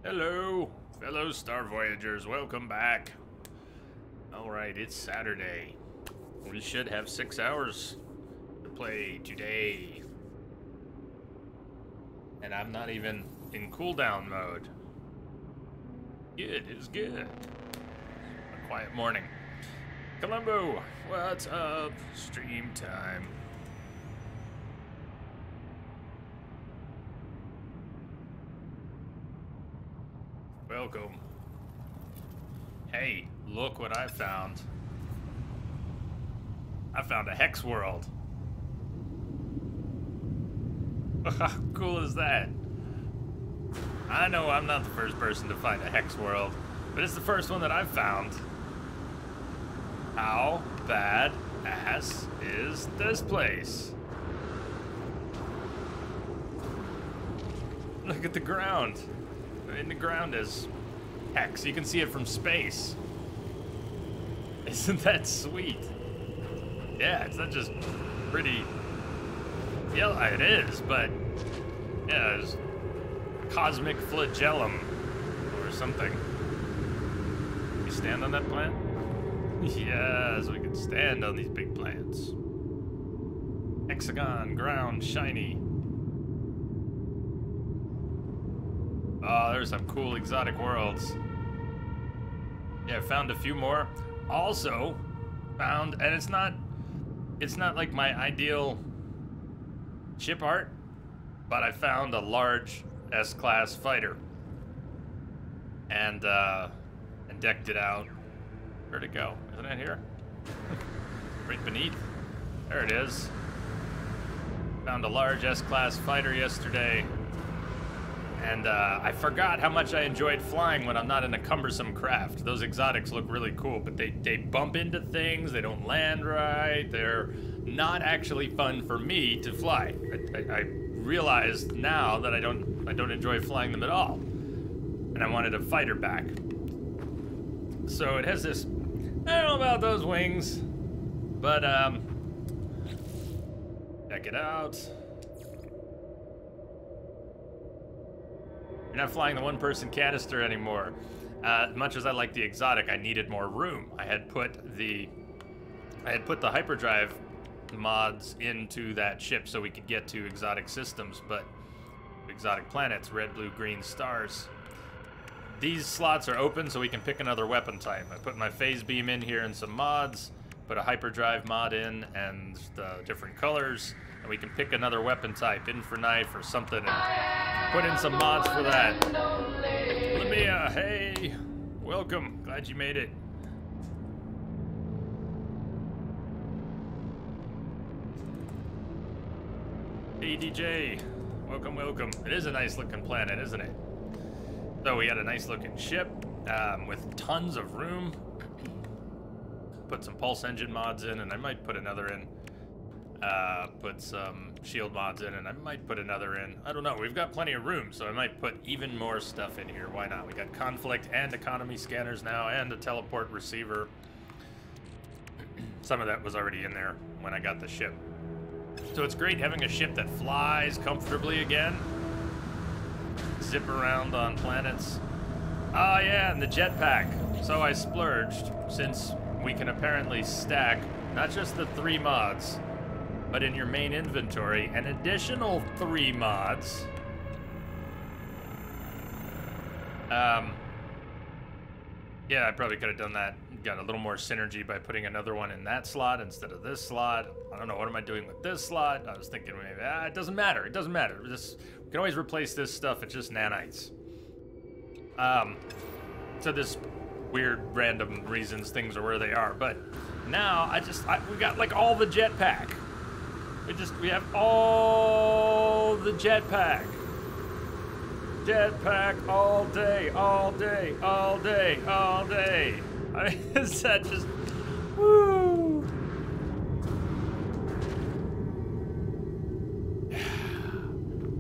Hello, fellow Star Voyagers, welcome back. Alright, it's Saturday. We should have 6 hours to play today. And I'm not even in cooldown mode. Good, it's good. A quiet morning. Columbo, what's up? Stream time. Welcome. Hey, look what I found. I found a hex world. How cool is that? I know I'm not the first person to find a hex world, but it's the first one that I've found. How bad ass is this place? Look at the ground. In the ground is hex. You can see it from space. Isn't that sweet? Yeah, it's not just pretty. Yeah, it is, but yeah, there's cosmic flagellum or something. Can you stand on that plant? Yes, we can stand on these big plants. Hexagon, ground, shiny. Oh, there's some cool exotic worlds. Yeah, found a few more. Also found, and it's not like my ideal ship art, but I found a large S-class fighter and decked it out. Where'd it go? Isn't it here? Right beneath. There it is. Found a large S-class fighter yesterday. And I forgot how much I enjoyed flying when I'm not in a cumbersome craft. Those exotics look really cool, but they bump into things, they don't land right, they're not actually fun for me to fly. I realized now that I don't enjoy flying them at all. And I wanted a fighter back. So it has this, I don't know about those wings, but check it out. You're not flying the one-person canister anymore. As much as I like the exotic, I needed more room. I had put the hyperdrive mods into that ship so we could get to exotic systems, but exotic planets, red, blue, green stars. These slots are open so we can pick another weapon type. I put my phase beam in here and some mods, put a hyperdrive mod in and the different colors, and we can pick another weapon type, in for knife or something, and put in some mods for that. Lamia, hey, welcome. Glad you made it. Hey, DJ, welcome, welcome. It is a nice looking planet, isn't it? So we got a nice looking ship with tons of room. Put some pulse engine mods in, and I might put another in. Put some shield mods in, and I might put another in. I don't know. We've got plenty of room, so I might put even more stuff in here. Why not? We got conflict and economy scanners now, and a teleport receiver. Some of that was already in there when I got the ship. So it's great having a ship that flies comfortably again. Zip around on planets. Oh yeah, and the jetpack. So I splurged, since we can apparently stack not just the 3 mods, but in your main inventory, an additional 3 mods. Yeah, I probably could have done that. Got a little more synergy by putting another one in that slot instead of this slot. I don't know, what am I doing with this slot? I was thinking maybe, it doesn't matter. It doesn't matter. We can always replace this stuff. It's just nanites. So this weird random reasons things are where they are, but now we got like all the jetpack. We have all the jetpack. Jetpack all day, all day, all day, all day. I mean, is that just, woo.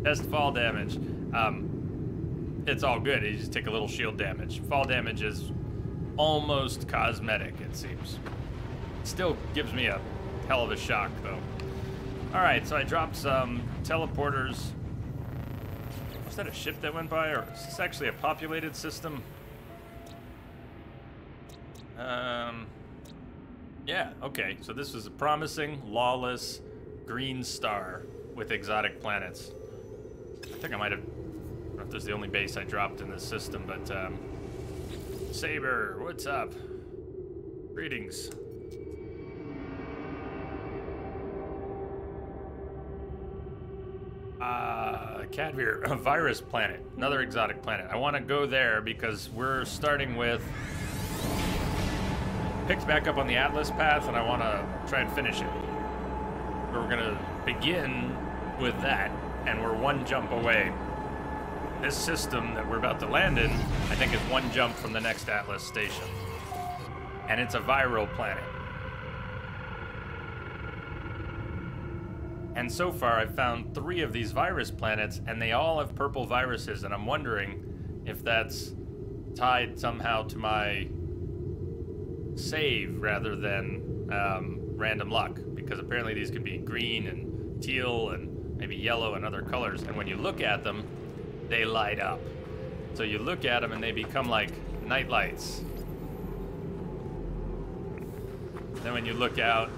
Test fall damage. It's all good. You just take a little shield damage. Fall damage is almost cosmetic, it seems. Still gives me a hell of a shock, though. All right, so I dropped some teleporters that a ship that went by, or is this actually a populated system? Yeah, okay. So this was a promising, lawless, green star with exotic planets. I think I might have... I don't know if this is the only base I dropped in this system, but, Saber, what's up? Greetings. Cadvir, a virus planet, another exotic planet. I want to go there because we're starting with... picked back up on the Atlas path, and I want to try and finish it. We're going to begin with that, and we're one jump away. This system that we're about to land in, I think, is one jump from the next Atlas station. And it's a viral planet. And so far, I've found 3 of these virus planets, and they all have purple viruses, and I'm wondering if that's tied somehow to my save rather than random luck, because apparently these could be green and teal and maybe yellow and other colors, and when you look at them, they light up. So you look at them and they become like night lights. Then when you look out,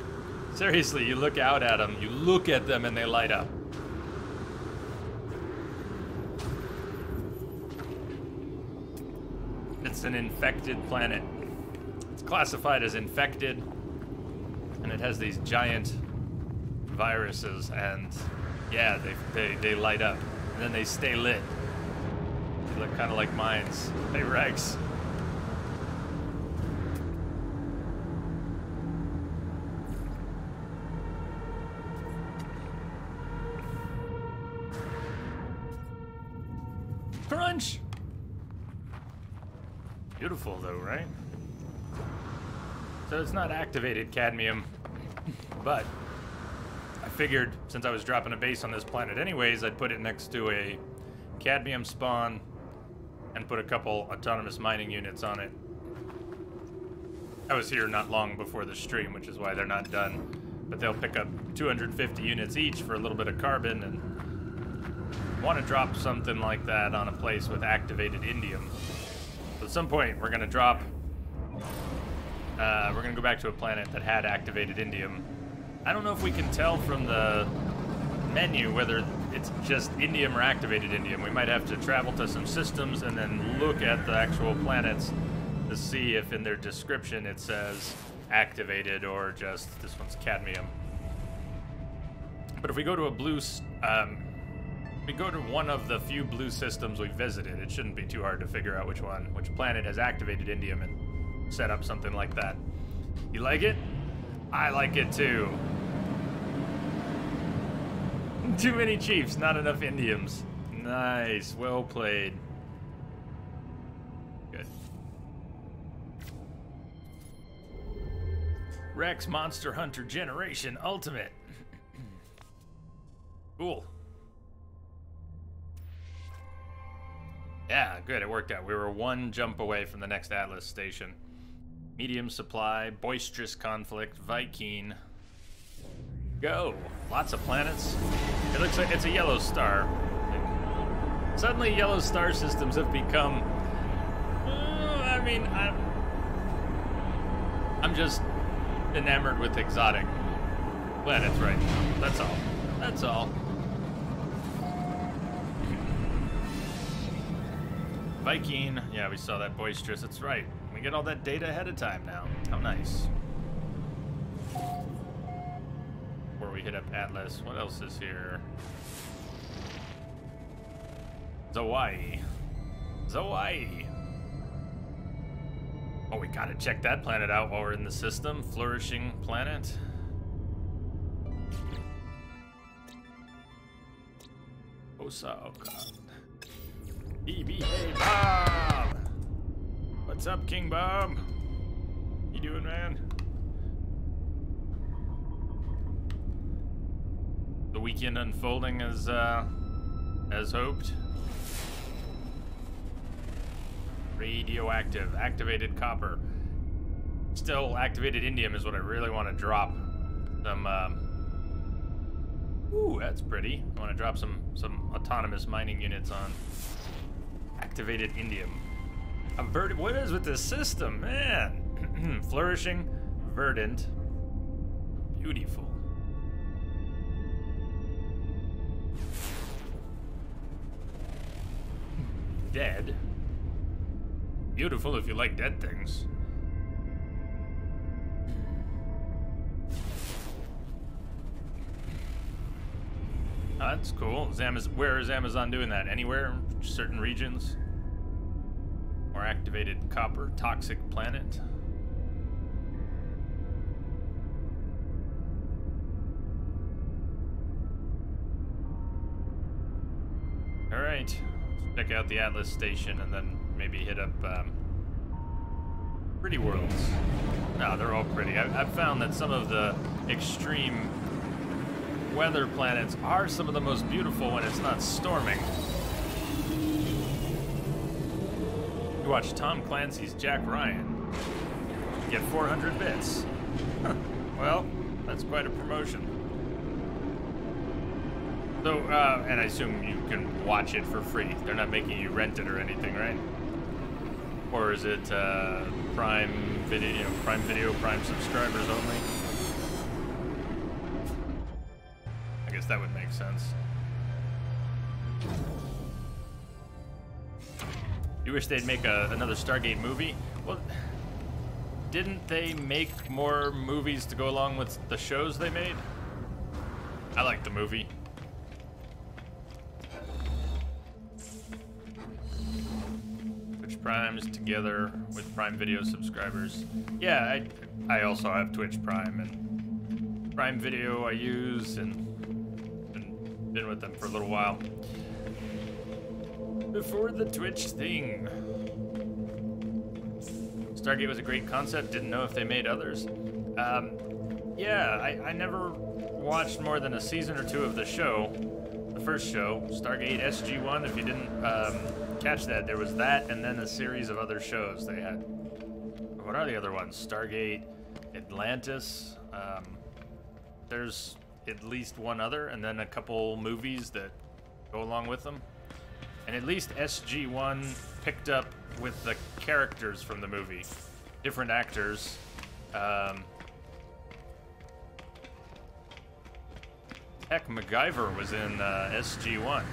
seriously, you look out at them, you look at them and they light up. It's an infected planet. It's classified as infected, and it has these giant viruses, and yeah, they light up, and then they stay lit. They look kind of like mines. Hey, Rex. Crunch! Beautiful though, right? So it's not activated cadmium, but I figured since I was dropping a base on this planet anyways, I'd put it next to a cadmium spawn and put a couple autonomous mining units on it. I was here not long before the stream, which is why they're not done, but they'll pick up 250 units each for a little bit of carbon, and want to drop something like that on a place with activated indium. So at some point, we're going to drop... we're going to go back to a planet that had activated indium. I don't know if we can tell from the menu whether it's just indium or activated indium. We might have to travel to some systems and then look at the actual planets to see if in their description it says activated or just this one's cadmium. But if we go to a blue... we go to one of the few blue systems we've visited, it shouldn't be too hard to figure out which planet has activated indium and set up something like that. You like it? I like it too. Too many chiefs, not enough indiums. Nice, well played. Good. Rex Monster Hunter Generation Ultimate. Cool. Yeah, good, it worked out. We were one jump away from the next Atlas station. Medium supply, boisterous conflict, Viking. Go. Lots of planets. It looks like it's a yellow star. Suddenly yellow star systems have become... I mean, I'm just enamored with exotic planets right now. That's all. That's all. Viking, yeah, we saw that boisterous. That's right. We get all that data ahead of time now. How nice. Before we hit up Atlas, what else is here? Zawai. Zawai. Oh, we gotta check that planet out while we're in the system. Flourishing planet. Osaka. EBA Bob! What's up, King Bob? You doing, man? The weekend unfolding as hoped. Radioactive, activated copper. Still activated indium is what I really want to drop. Some Ooh, that's pretty. I want to drop some autonomous mining units on activated indium. What is with this system, man? Flourishing, verdant, beautiful. Dead. Beautiful if you like dead things. That's cool. Where is Amazon doing that? Anywhere? Certain regions? More activated copper. Toxic planet. Alright. Check out the Atlas station and then maybe hit up pretty worlds. No, they're all pretty. I've found that some of the extreme weather planets are some of the most beautiful when it's not storming. You watch Tom Clancy's Jack Ryan. You get 400 bits. Well, that's quite a promotion. So, and I assume you can watch it for free. They're not making you rent it or anything, right? Or is it Prime Video, Prime subscribers only? I guess that would make sense. You wish they'd make another Stargate movie? Well, didn't they make more movies to go along with the shows they made? I like the movie. Twitch Prime's together with Prime Video subscribers. Yeah, I also have Twitch Prime, and Prime Video I use, and been with them for a little while. Before the Twitch thing. Stargate was a great concept, didn't know if they made others. Yeah, I never watched more than a season or two of the show. The first show, Stargate SG-1, if you didn't catch that, there was that and then a series of other shows they had. What are the other ones? Stargate Atlantis. There's at least one other, and then a couple movies that go along with them. And at least SG-1 picked up with the characters from the movie. Different actors. Heck, MacGyver was in SG-1.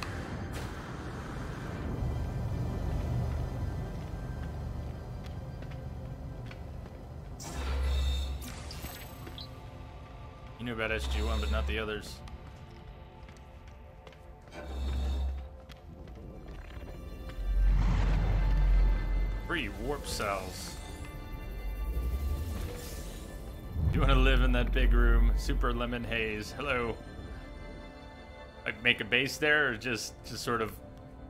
You knew about SG-1, but not the others. Free warp cells. You want to live in that big room? Super Lemon Haze. Hello. Like make a base there, or just sort of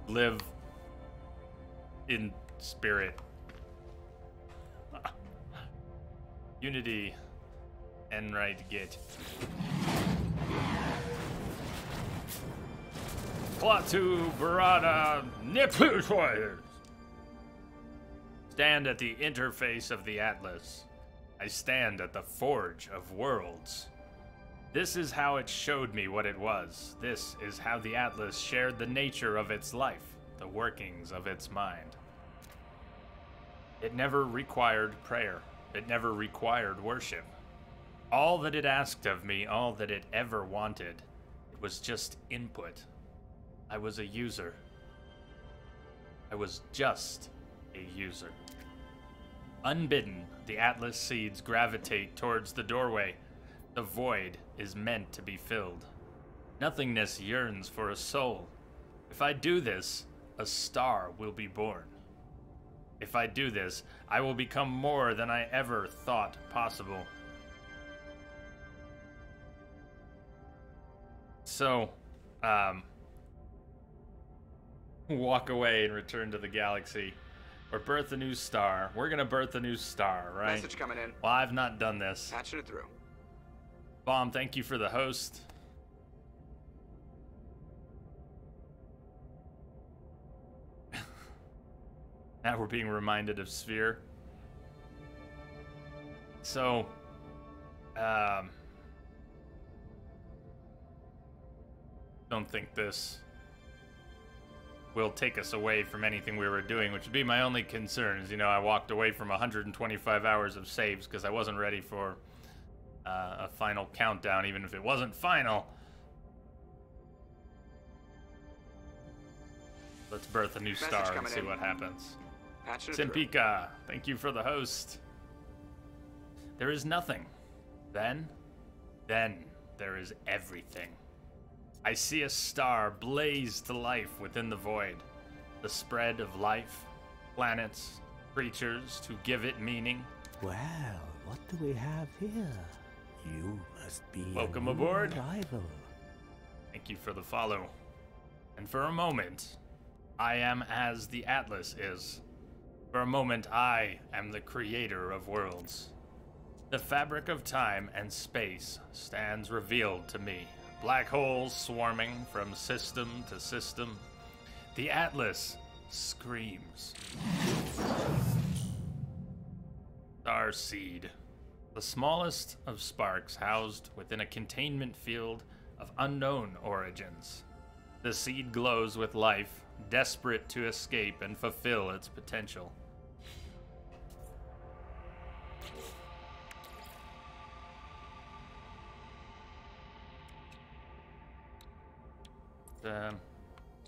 live in spirit? Unity. Enright Git. Klaatu Barada Niplutoids. Stand at the interface of the Atlas. I stand at the forge of worlds. This is how it showed me what it was. This is how the Atlas shared the nature of its life, the workings of its mind. It never required prayer. It never required worship. All that it asked of me, all that it ever wanted, it was just input. I was a user. I was just a user. Unbidden, the Atlas seeds gravitate towards the doorway. The void is meant to be filled. Nothingness yearns for a soul. If I do this, a star will be born. If I do this, I will become more than I ever thought possible. So, walk away and return to the galaxy. Or birth a new star. We're gonna birth a new star, right? Message coming in. Well, I've not done this. Patching it through. Bomb, thank you for the host. Now we're being reminded of Sphere. So, don't think this will take us away from anything we were doing, which would be my only concern. Is, you know, I walked away from 125 hours of saves because I wasn't ready for a final countdown, even if it wasn't final. Let's birth a new star and see what happens. Simpika, thank you for the host. There is nothing. Then there is everything. I see a star blaze to life within the void. The spread of life, planets, creatures to give it meaning. Well, what do we have here? You must be welcome a new aboard. arrival. Thank you for the follow. And for a moment, I am as the Atlas is. For a moment, I am the creator of worlds. The fabric of time and space stands revealed to me. Black holes swarming from system to system. The Atlas screams. Starseed. The smallest of sparks housed within a containment field of unknown origins. The seed glows with life, desperate to escape and fulfill its potential.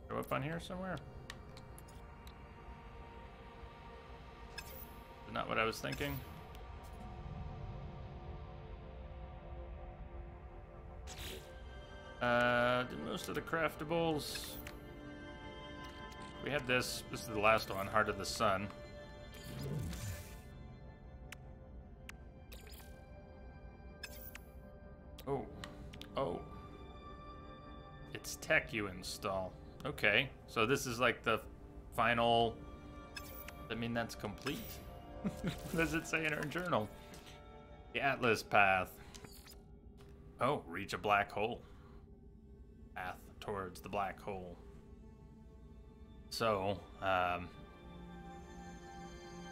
Go up on here somewhere? Not what I was thinking. Did most of the craftables. We had this. This is the last one, Heart of the Sun. Oh. It's tech you install. Okay, so this is like the final. I mean, that's complete. What does it say in our journal? The Atlas path. Oh, reach a black hole. Path towards the black hole. So,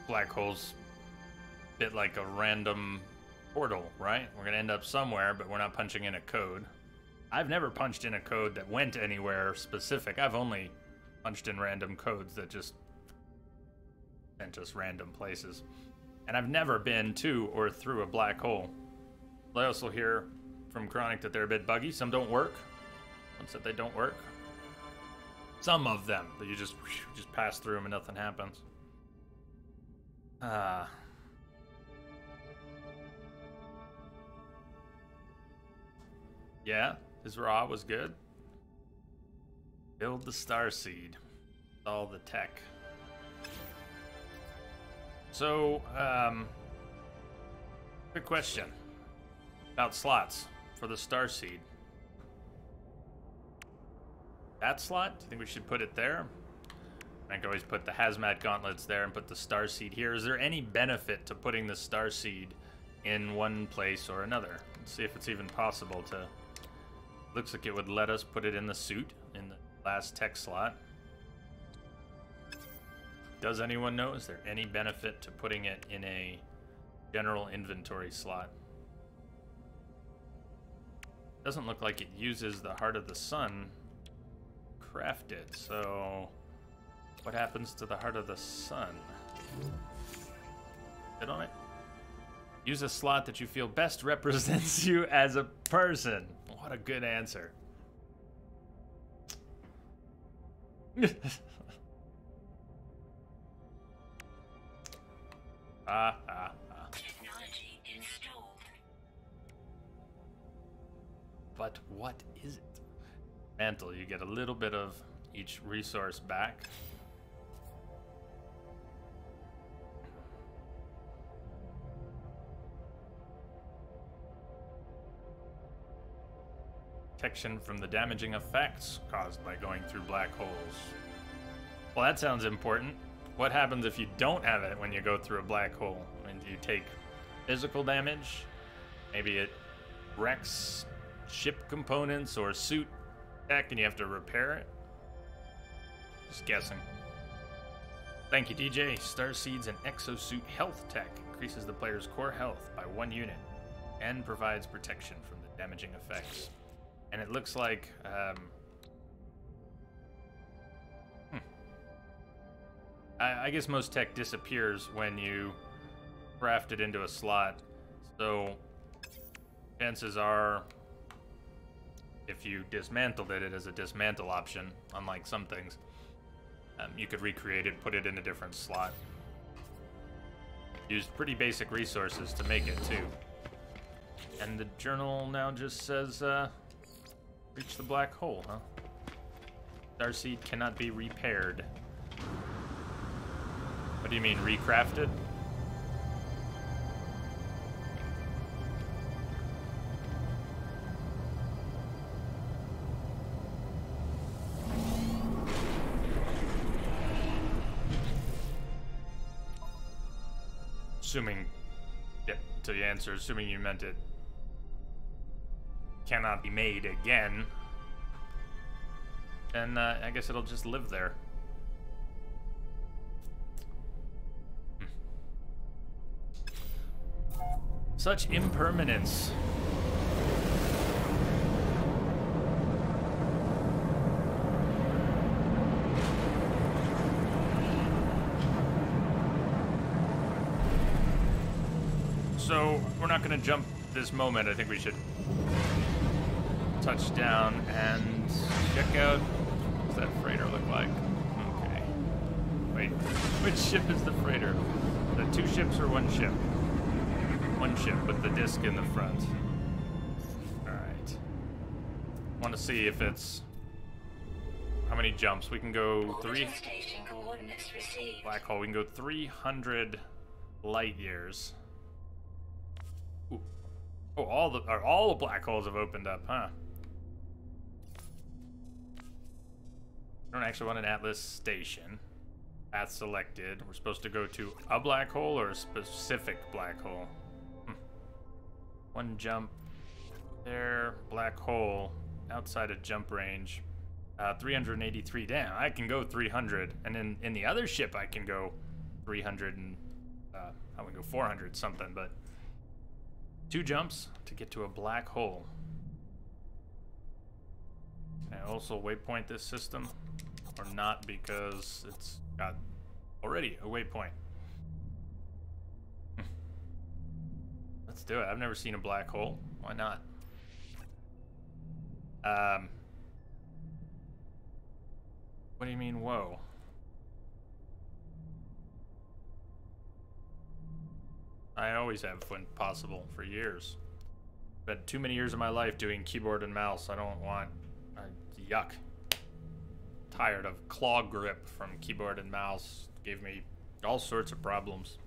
black hole's a bit like a random portal, right? We're gonna end up somewhere, but we're not punching in a code. I've never punched in a code that went anywhere specific. I've only punched in random codes that just sent us random places. And I've never been to or through a black hole. I also hear from Chronic that they're a bit buggy. Some don't work. Some said they don't work. Some of them, that you just pass through them and nothing happens. Yeah, his raw was good. Build the Starseed. All the tech. So, quick question about slots for the Starseed. That slot, do you think we should put it there? I can always put the Hazmat Gauntlets there and put the Starseed here. Is there any benefit to putting the Starseed in one place or another? Let's see if it's even possible to... Looks like it would let us put it in the suit, in the last tech slot. Does anyone know? Is there any benefit to putting it in a general inventory slot? Doesn't look like it uses the Heart of the Sun crafted, so what happens to the Heart of the Sun? Hit on it. Use a slot that you feel best represents you as a person. What a good answer. Technology installed. But what is it? Mantle, you get a little bit of each resource back. Protection from the damaging effects caused by going through black holes. Well, that sounds important. What happens if you don't have it when you go through a black hole? I mean, do you take physical damage? Maybe it wrecks ship components or suit tech and you have to repair it? Just guessing. Thank you, DJ. Starseed's an exosuit health tech. Increases the player's core health by 1 unit and provides protection from the damaging effects. And it looks like I guess most tech disappears when you craft it into a slot. So chances are, if you dismantled it, it is a dismantle option, unlike some things. You could recreate it, put it in a different slot. Used pretty basic resources to make it, too. And the journal now just says, reach the black hole, huh? Starseed cannot be repaired. What do you mean, recrafted? Assuming, yep, to the answer, assuming you meant it cannot be made again, then I guess it'll just live there. Such impermanence. So, we're not going to jump this moment. I think we should touch down and check out what does that freighter look like. Okay. Wait, which ship is the freighter? The two ships or one ship? One ship with the disc in the front. Alright. Want to see if it's... How many jumps? We can go 3... Black hole. We can go 300 light years. Ooh. Oh, all the black holes have opened up, huh? I don't actually want an Atlas station. Path selected. We're supposed to go to a black hole or a specific black hole? One jump there, black hole, outside of jump range. 383, damn, I can go 300. And then in the other ship I can go 300 and, I would go 400 something, but 2 jumps to get to a black hole. Can I also waypoint this system? Or not, because it's got already a waypoint. Let's do it. I've never seen a black hole. Why not? What do you mean, whoa? I always have when possible for years. Spent too many years of my life doing keyboard and mouse. I don't want... yuck. Tired of claw grip from keyboard and mouse. Gave me all sorts of problems.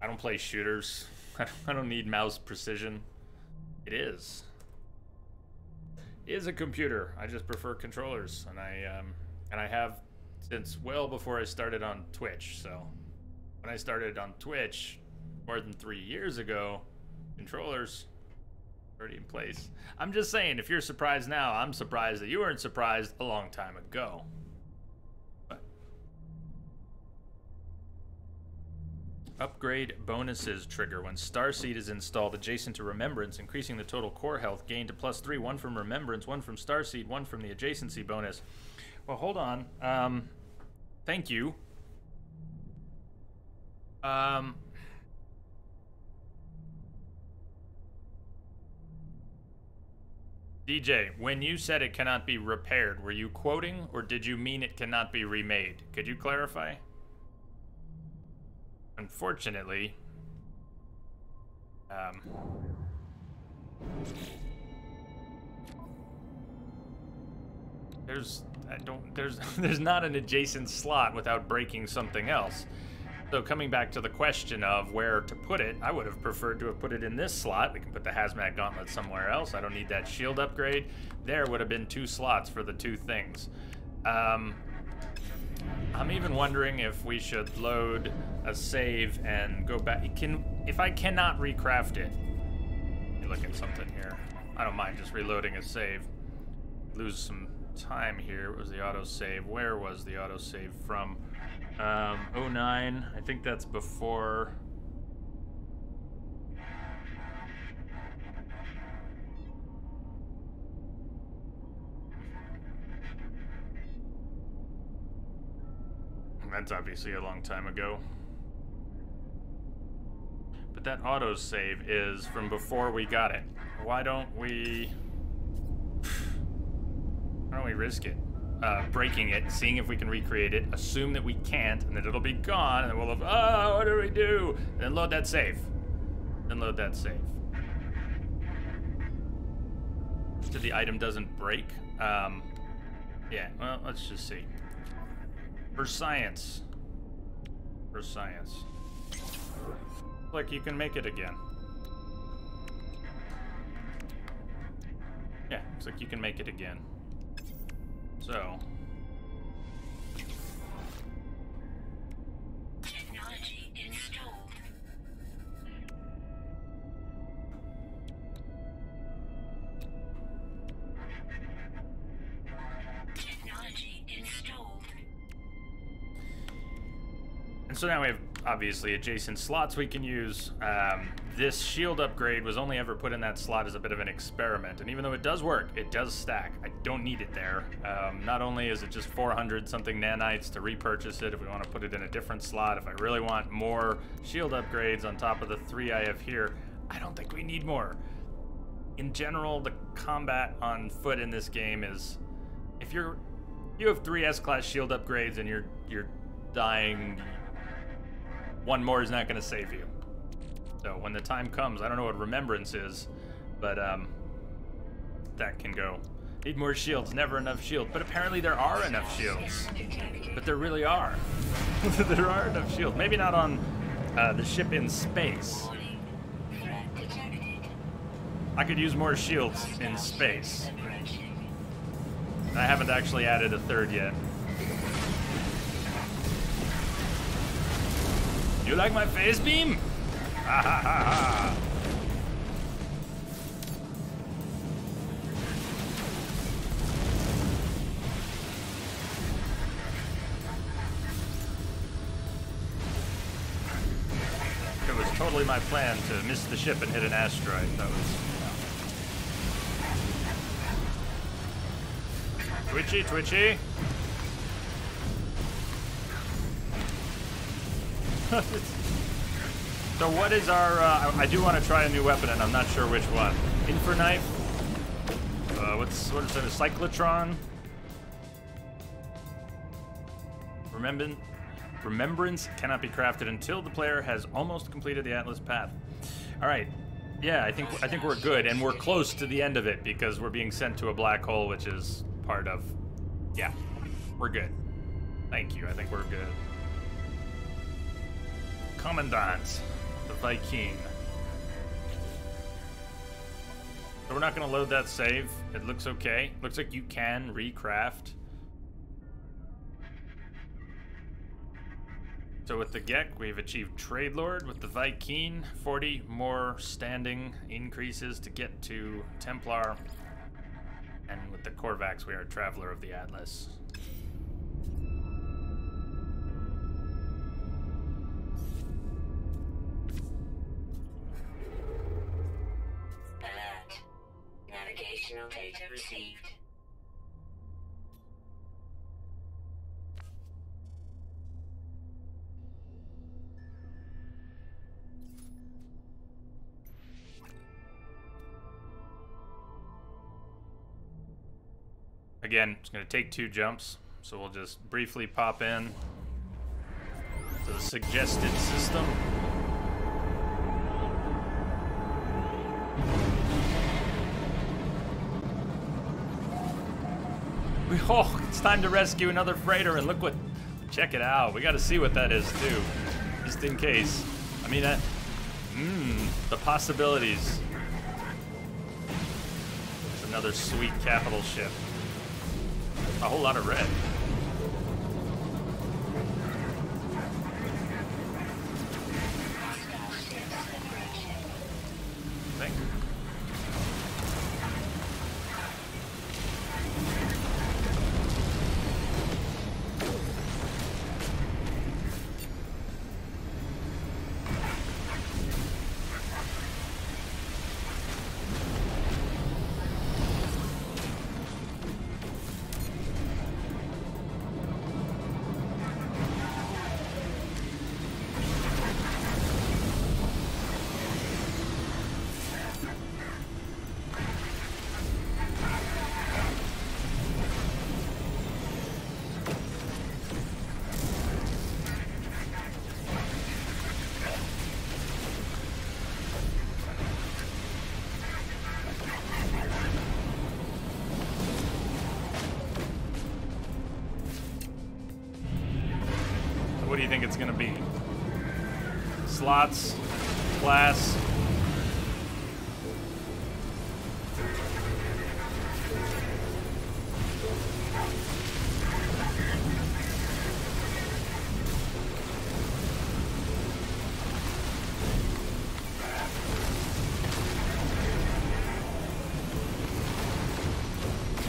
I don't play shooters. I don't need mouse precision. It is. It is a computer. I just prefer controllers, and I have since well before I started on Twitch. So when I started on Twitch more than 3 years ago, controllers already in place. I'm just saying, if you're surprised now, I'm surprised that you weren't surprised a long time ago. Upgrade bonuses trigger when Starseed is installed adjacent to Remembrance, increasing the total core health gained to +3, 1 from Remembrance, 1 from Starseed, 1 from the adjacency bonus. Well, hold on. Thank you. DJ, when you said it cannot be repaired, were you quoting or did you mean it cannot be remade? Could you clarify? Unfortunately, there's not an adjacent slot without breaking something else. So coming back to the question of where to put it, I would have preferred to have put it in this slot. We can put the hazmat gauntlet somewhere else. I don't need that shield upgrade. There would have been 2 slots for the 2 things. I'm even wondering if we should load a save and go back. If I cannot recraft it, let me look at something here. I don't mind just reloading a save. Lose some time here. What was the autosave? Where was the autosave from? 09. I think that's before. That's obviously a long time ago. But that autosave is from before we got it. Why don't we risk it? Breaking it, seeing if we can recreate it, assume that we can't, and that it'll be gone, and then we'll have, oh, what do we do? And then load that save. Then load that save. So the item doesn't break. Yeah, well, let's just see. For science. For science. Look, you can make it again. Yeah, looks like you can make it again. So. Technology installed. Technology installed. And so now we have, obviously, adjacent slots we can use. This shield upgrade was only ever put in that slot as a bit of an experiment, and even though it does work, it does stack. I don't need it there. Not only is it just 400 something nanites to repurchase it if we want to put it in a different slot, if I really want more shield upgrades on top of the 3 I have here, I don't think we need more. In general, the combat on foot in this game is, if you have 3 S-class shield upgrades and you're dying, one more is not going to save you. So when the time comes, I don't know what Remembrance is, but that can go. Need more shields, never enough shields. But apparently there are enough shields. But there really are. There are enough shields. Maybe not on the ship in space. I could use more shields in space. And I haven't actually added a third yet. You like my phase beam? Ha ha ha ha! It was totally my plan to miss the ship and hit an asteroid. That was... Twitchy, twitchy! So what is our, I do want to try a new weapon, and I'm not sure which one. Infernite? What is it, a Cyclotron? Remembrance cannot be crafted until the player has almost completed the Atlas path. Alright, yeah, I think we're good, and we're close to the end of it, because we're being sent to a black hole, which is part of, yeah, we're good. Thank you, I think we're good. Commandant. The Viking. So we're not going to load that save. It looks okay. Looks like you can recraft. So with the Gek, we've achieved Trade Lord. With the Viking, 40 more standing increases to get to Templar. And with the Korvax, we are Traveler of the Atlas. Navigational data received. Again, it's going to take 2 jumps, so we'll just briefly pop in to the suggested system. Oh, it's time to rescue another freighter, and look what, check it out. We got to see what that is too, just in case. I mean, the possibilities. It's another sweet capital ship. A whole lot of red. Thank you. What do you think it's gonna be? Slots? Class?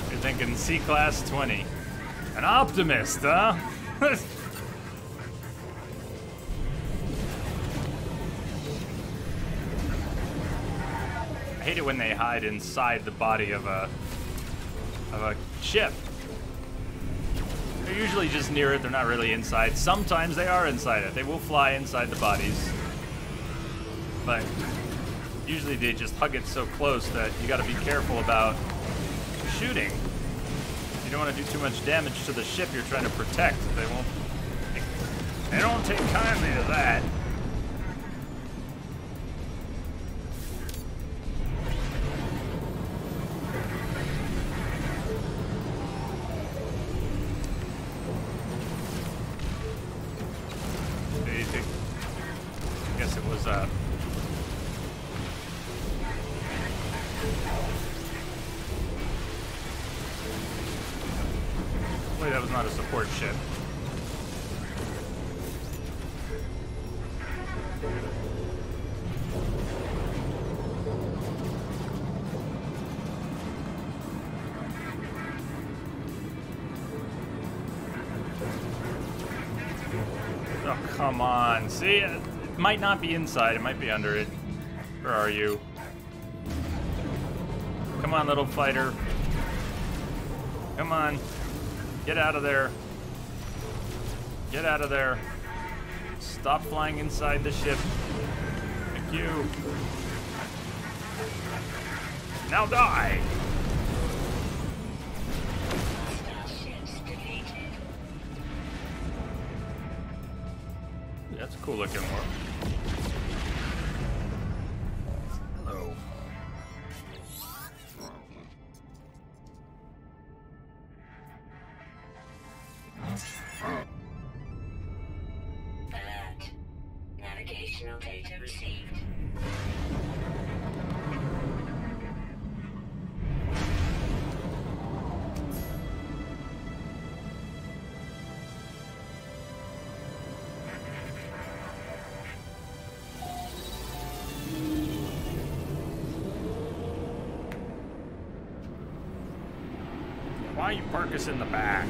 You're thinking C-Class 20. An optimist, huh? I hate it when they hide inside the body of a ship. They're usually just near it, they're not really inside. Sometimes they are inside it. They will fly inside the bodies. But usually they just hug it so close that you gotta be careful about shooting. You don't want to do too much damage to the ship you're trying to protect. They don't take kindly to that. I guess it was Wait, that was not a support ship. Oh, come on. See, it might not be inside. It might be under it. Where are you? Come on, little fighter. Come on. Get out of there. Get out of there. Stop flying inside the ship. Thank you. Now die! That's a cool looking one. Hello. Alert. Navigational data received. Why you park us in the back?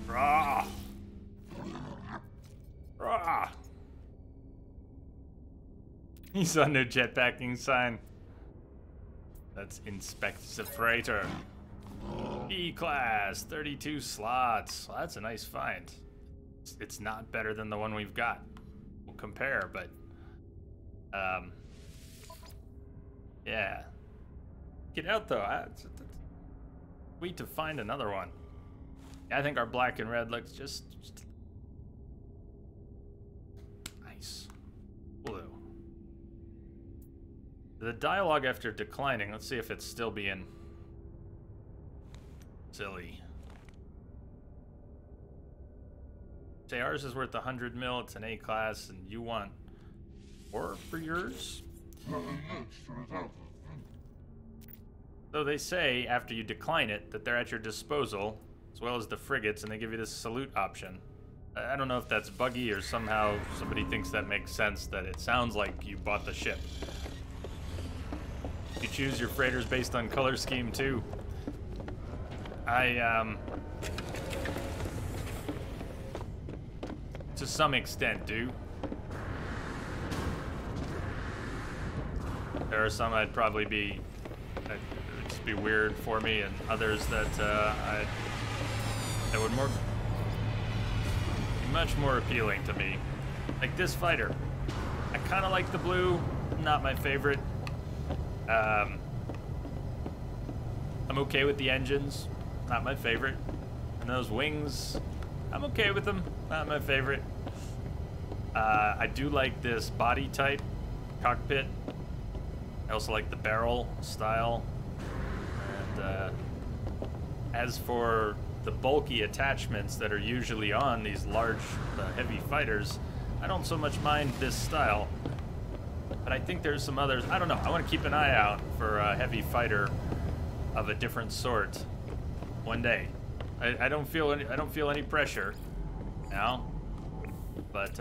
Rah! Rah! He saw no jetpacking sign. Let's inspect the freighter. E-Class, 32 slots. Well, that's a nice find. It's not better than the one we've got. We'll compare, but... yeah. Get out, though. It's sweet to find another one. I think our black and red looks just nice. Blue. The dialogue after declining, let's see if it's still being silly. Say ours is worth 100 mil, it's an A-class, and you want more for yours? So they say, after you decline it, that they're at your disposal, as well as the frigates, and they give you this salute option. I don't know if that's buggy or somehow somebody thinks that makes sense, that it sounds like you bought the ship. You choose your freighters based on color scheme too. To some extent do. There are some I'd probably be, it would just be weird for me, and others that that would more. much more appealing to me. Like this fighter. I kind of like the blue, not my favorite. I'm okay with the engines, not my favorite. And those wings, I'm okay with them, not my favorite. I do like this body type cockpit. I also like the barrel style. And as for the bulky attachments that are usually on these large, heavy fighters, I don't so much mind this style. But I think there's some others. I don't know. I want to keep an eye out for a heavy fighter of a different sort one day. I don't feel any pressure now, but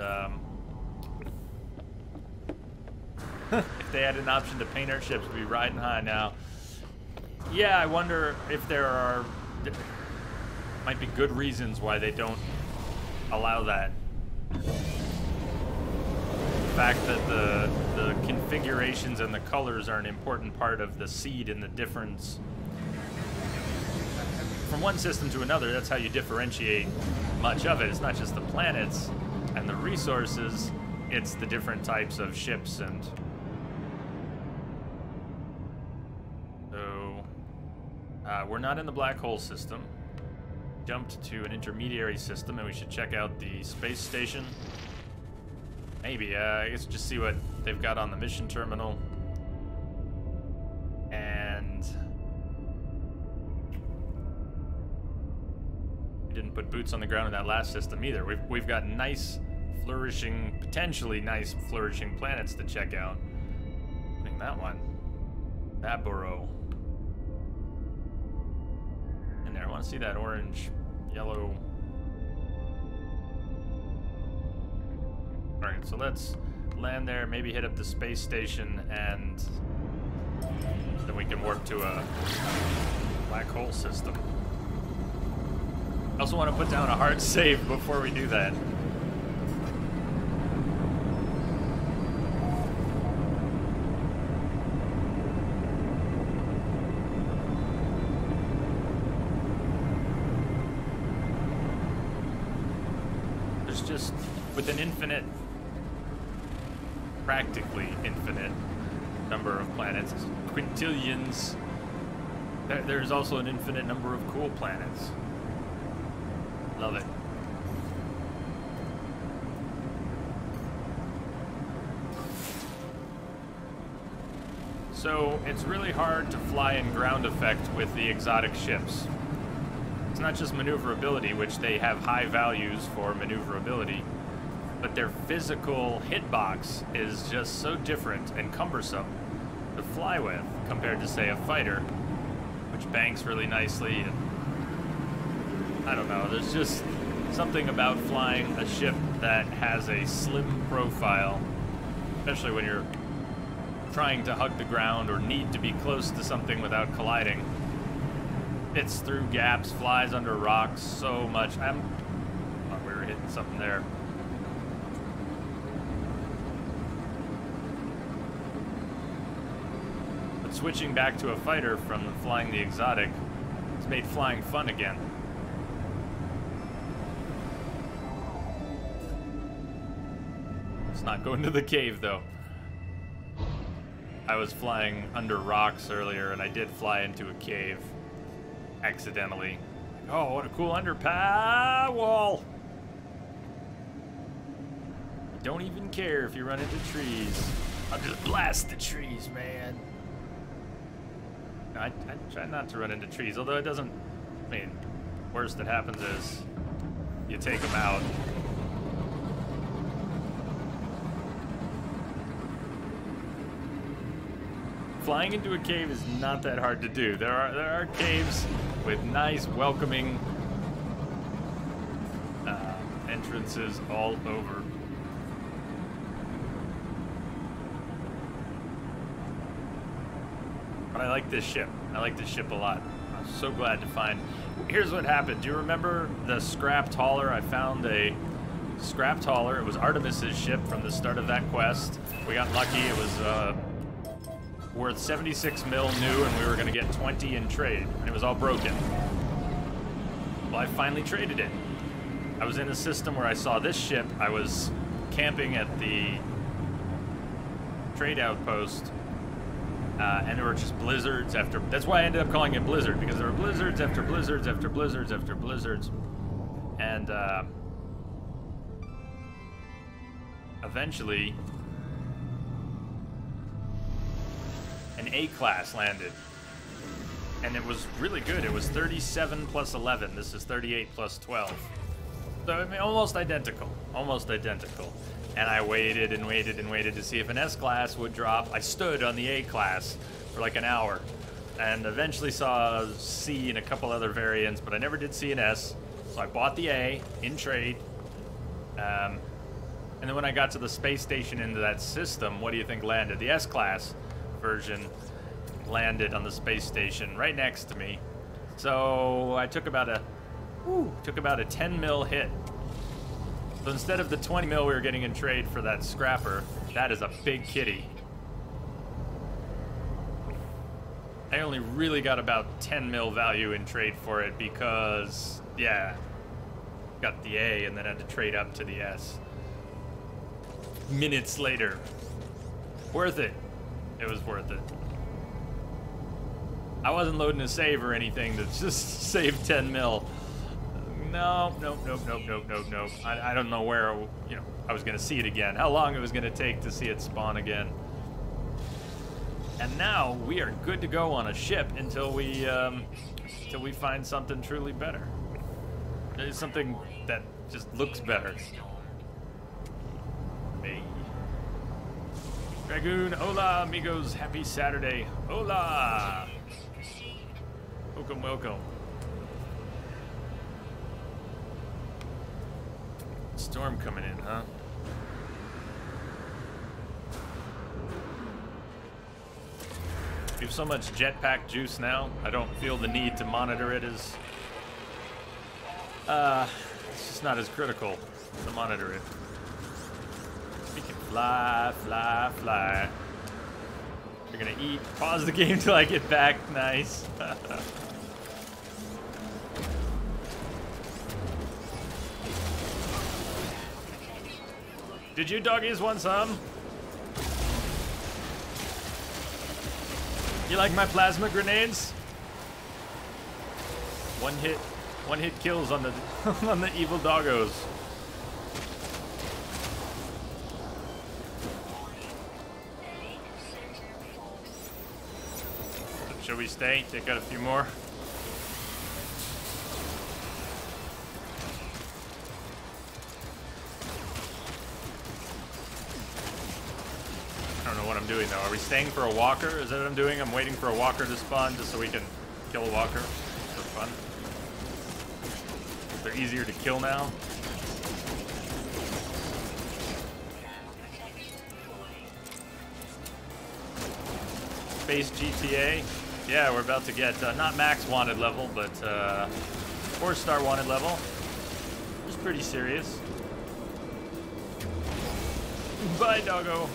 if they had an option to paint our ships, we'd be riding high now. Yeah, I wonder if there might be good reasons why they don't allow that. The fact that the configurations and the colors are an important part of the seed and the difference from one system to another. That's how you differentiate much of it. It's not just the planets and the resources, it's the different types of ships. And so we're not in the black hole system. Jumped to an intermediary system, and we should check out the space station. Maybe, I guess just see what they've got on the mission terminal. And we didn't put boots on the ground in that last system either. We've got nice, flourishing, potentially nice, flourishing planets to check out. I think that one. That burrow. In there, I want to see that orange, yellow. Alright, so let's land there, maybe hit up the space station, and then we can warp to a black hole system. I also want to put down a hard save before we do that. There's just, with an infinite, practically infinite number of planets, quintillions, there's also an infinite number of cool planets. Love it. So it's really hard to fly in ground effect with the exotic ships. It's not just maneuverability, which they have high values for maneuverability, but their physical hitbox is just so different and cumbersome to fly with compared to, say, a fighter, which banks really nicely. And I don't know, there's just something about flying a ship that has a slim profile, especially when you're trying to hug the ground or need to be close to something without colliding. Fits through gaps, flies under rocks so much. Oh, we were hitting something there. But switching back to a fighter from flying the exotic has made flying fun again. Let's not go into the cave, though. I was flying under rocks earlier, and I did fly into a cave. Accidentally. Oh, what a cool underpass wall! Don't even care if you run into trees. I'll just blast the trees, man. I try not to run into trees, although it doesn't. I mean, worst that happens is you take them out. Flying into a cave is not that hard to do. There are caves with nice, welcoming entrances all over. But I like this ship. I like this ship a lot. I'm so glad to find. Here's what happened. Do you remember the scrapped hauler? I found a scrapped hauler. It was Artemis's ship from the start of that quest. We got lucky. It was worth 76 mil new, and we were going to get 20 in trade, and it was all broken. Well, I finally traded it. I was in a system where I saw this ship. I was camping at the trade outpost, and there were just blizzards after. That's why I ended up calling it Blizzard, because there were blizzards after blizzards after blizzards after blizzards, and eventually an A-class landed, and it was really good. It was 37 plus 11. This is 38 plus 12. So I mean, almost identical, And I waited and waited and waited to see if an S-class would drop. I stood on the A-class for like an hour, and eventually saw a C and a couple other variants, but I never did see an S. So I bought the A in trade, and then when I got to the space station into that system, what do you think landed? The S-class version landed on the space station right next to me. So I took about a 10 mil hit. So instead of the 20 mil we were getting in trade for that scrapper, that is a big kitty. I only really got about 10 mil value in trade for it because, yeah, got the A and then had to trade up to the S. Minutes later. Worth it. It was worth it. I wasn't loading a save or anything to just save 10 mil. No. I don't know where, you know, I was going to see it again. How long it was going to take to see it spawn again. And now we are good to go on a ship until we find something truly better. There's something that just looks better. Hey. Dragoon, hola amigos, happy Saturday. Hola. Welcome. Storm coming in, huh? We have so much jetpack juice now, I don't feel the need to monitor it as... it's just not as critical to monitor it. We can fly. We're gonna eat. Pause the game till I get back. Nice. Did you doggies want some? You like my plasma grenades? One hit kills on the on the evil doggos. Shall we stay? Take out a few more. I don't know what I'm doing though. Are we staying for a walker? Is that what I'm doing? I'm waiting for a walker to spawn just so we can kill a walker for fun. They're easier to kill now. Space GTA. Yeah, we're about to get not max wanted level, but 4-star wanted level. It's pretty serious. Bye, doggo.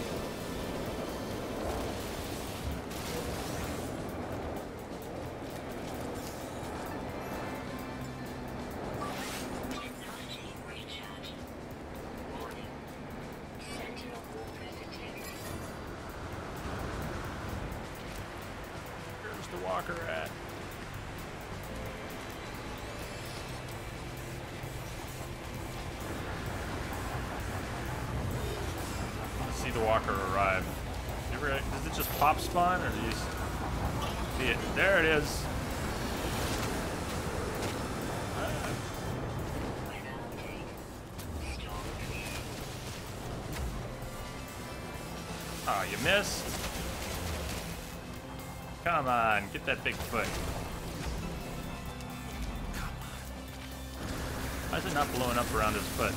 Pop spawn, or do you see it? There it is. Oh, you missed. Come on, get that big foot. Why is it not blowing up around his foot?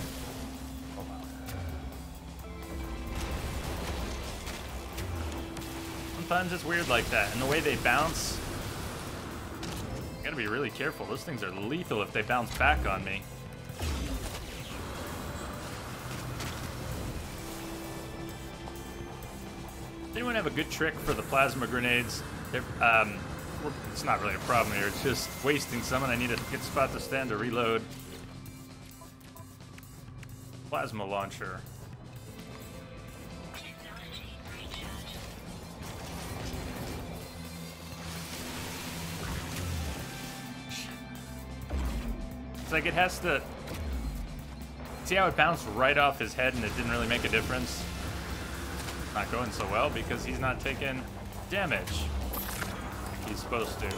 Sometimes it's weird like that, and the way they bounce, you gotta be really careful. Those things are lethal if they bounce back on me. Does anyone have a good trick for the plasma grenades? It's not really a problem here, it's just wasting some, and I need a good spot to stand to reload. Plasma launcher. Technology recharge. It's like it has to... See how it bounced right off his head and it didn't really make a difference? Not going so well because he's not taking damage like he's supposed to.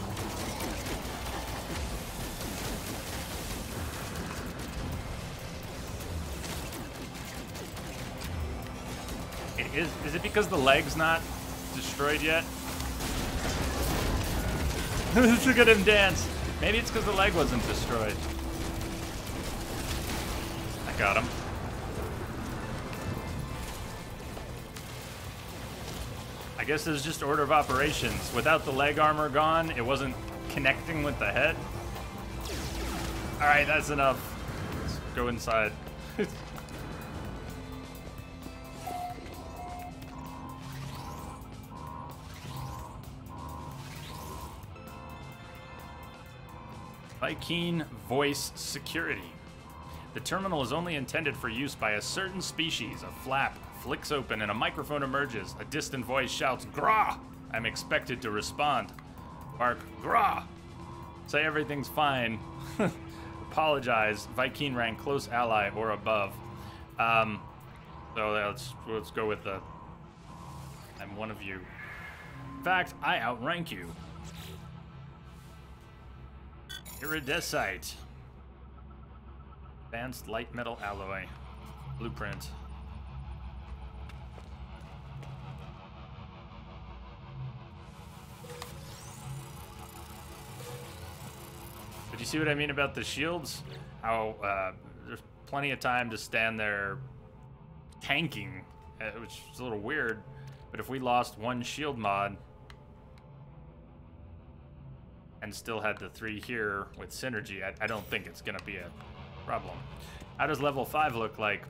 Is it because the leg's not destroyed yet? Look at him dance. Maybe it's because the leg wasn't destroyed. I got him. I guess it's just order of operations. Without the leg armor gone, it wasn't connecting with the head. Alright, that's enough. Let's go inside. Vy'keen Voice Security. The terminal is only intended for use by a certain species. A flap flicks open and a microphone emerges. A distant voice shouts, "Grah!" I'm expected to respond. Bark, "Grah!" Say everything's fine. Apologize. Vy'keen rank close ally or above. So let's go with the... I'm one of you. In fact, I outrank you. Iridesite. Advanced light metal alloy. Blueprint. Did you see what I mean about the shields? How there's plenty of time to stand there tanking, which is a little weird. But if we lost one shield mod and still had the 3 here with synergy, I don't think it's gonna be a problem. How does level 5 look like?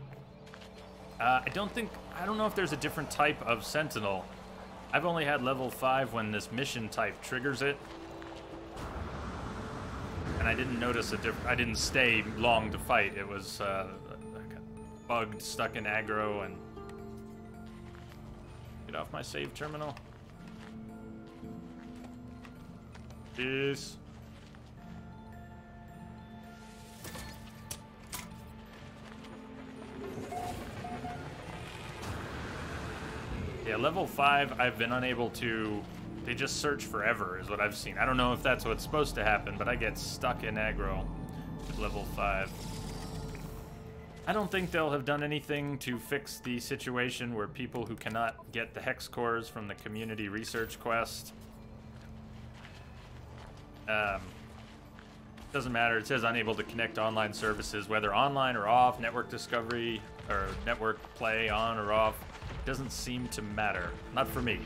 I don't know if there's a different type of sentinel. I've only had level 5 when this mission type triggers it. And I didn't notice I didn't stay long to fight. It was I got bugged, stuck in aggro, and get off my save terminal. Jeez. Yeah, level 5, I've been unable to... They just search forever, is what I've seen. I don't know if that's what's supposed to happen, but I get stuck in aggro at level 5. I don't think they'll have done anything to fix the situation where people who cannot get the hex cores from the community research quest... doesn't matter. It says unable to connect to online services, whether online or off, network discovery, or network play on or off. Doesn't seem to matter. Not for me.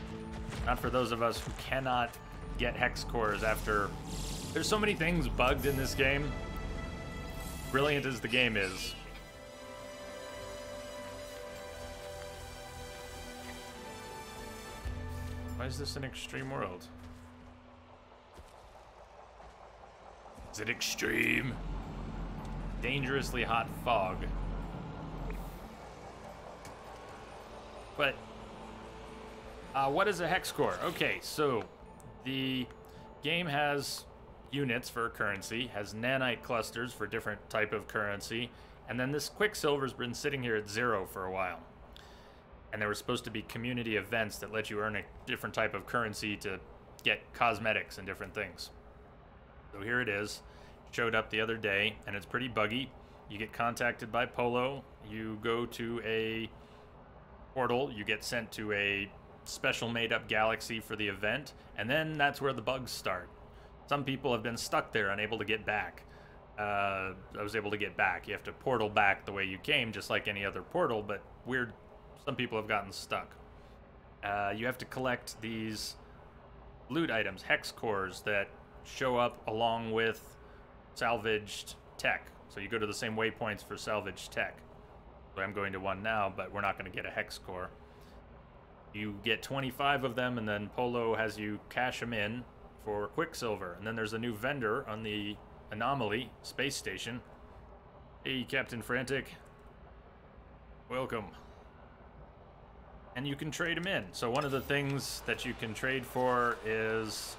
Not for those of us who cannot get hex cores after... There's so many things bugged in this game. Brilliant as the game is. Why is this an extreme world? Is it extreme? Dangerously hot fog. But what is a hex core? Okay, so the game has units for currency, has nanite clusters for different type of currency, and then this Quicksilver's been sitting here at 0 for a while. And there were supposed to be community events that let you earn a different type of currency to get cosmetics and different things. So here it is. Showed up the other day, and it's pretty buggy. You get contacted by Polo, you go to a portal, you get sent to a special made-up galaxy for the event, and then that's where the bugs start. Some people have been stuck there, unable to get back. I was able to get back. You have to portal back the way you came, just like any other portal, but weird. Some people have gotten stuck. You have to collect these loot items, hex cores, that show up along with salvaged tech. So you go to the same waypoints for salvaged tech. So I'm going to one now, but we're not going to get a hex core. You get 25 of them, and then Polo has you cash them in for Quicksilver. And then there's a new vendor on the Anomaly space station. Hey, Captain Frantic. Welcome. And you can trade them in. So one of the things that you can trade for is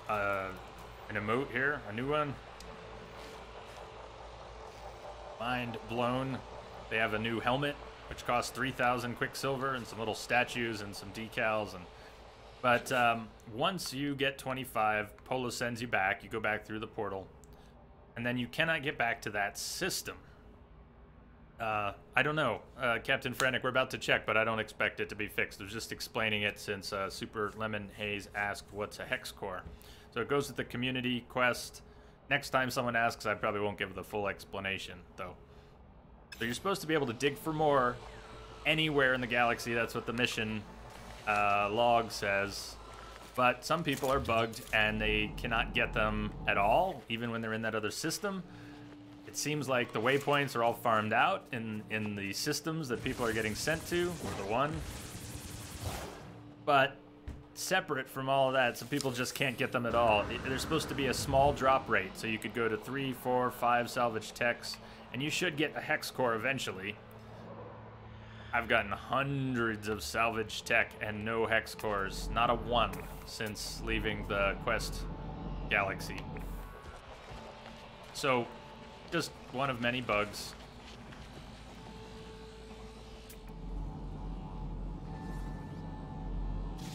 an emote here, a new one. Mind blown. They have a new helmet, which costs 3,000 Quicksilver, and some little statues and some decals. But once you get 25, Polo sends you back. You go back through the portal. And then you cannot get back to that system. I don't know, Captain Frantic, we're about to check, but I don't expect it to be fixed. I was just explaining it since Super Lemon Haze asked what's a hex core. So it goes with the community quest. Next time someone asks, I probably won't give the full explanation, though. So you're supposed to be able to dig for more anywhere in the galaxy. That's what the mission log says. But some people are bugged and they cannot get them at all, even when they're in that other system. It seems like the waypoints are all farmed out in the systems that people are getting sent to, or the one. But separate from all of that, some people just can't get them at all. There's supposed to be a small drop rate, so you could go to 3, 4, 5 salvage techs, and you should get a hex core eventually. I've gotten hundreds of salvage tech and no hex cores, not a one, since leaving the quest galaxy. So, just one of many bugs.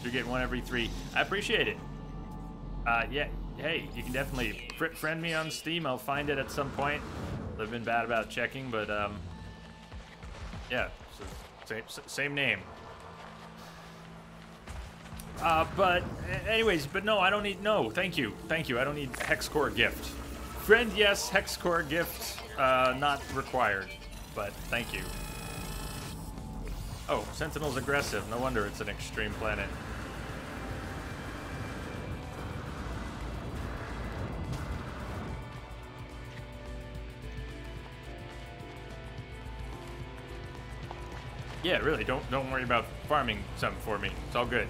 You're getting one every 3. I appreciate it. Yeah, hey, you can definitely friend me on Steam. I'll find it at some point. I've been bad about checking, but yeah. Same name. But anyways, but no, I don't need, no, thank you. I don't need hex core gift. Friend, yes, hex core gift, not required, but thank you. Oh, Sentinel's aggressive. No wonder it's an extreme planet. Yeah, really, don't worry about farming something for me. It's all good.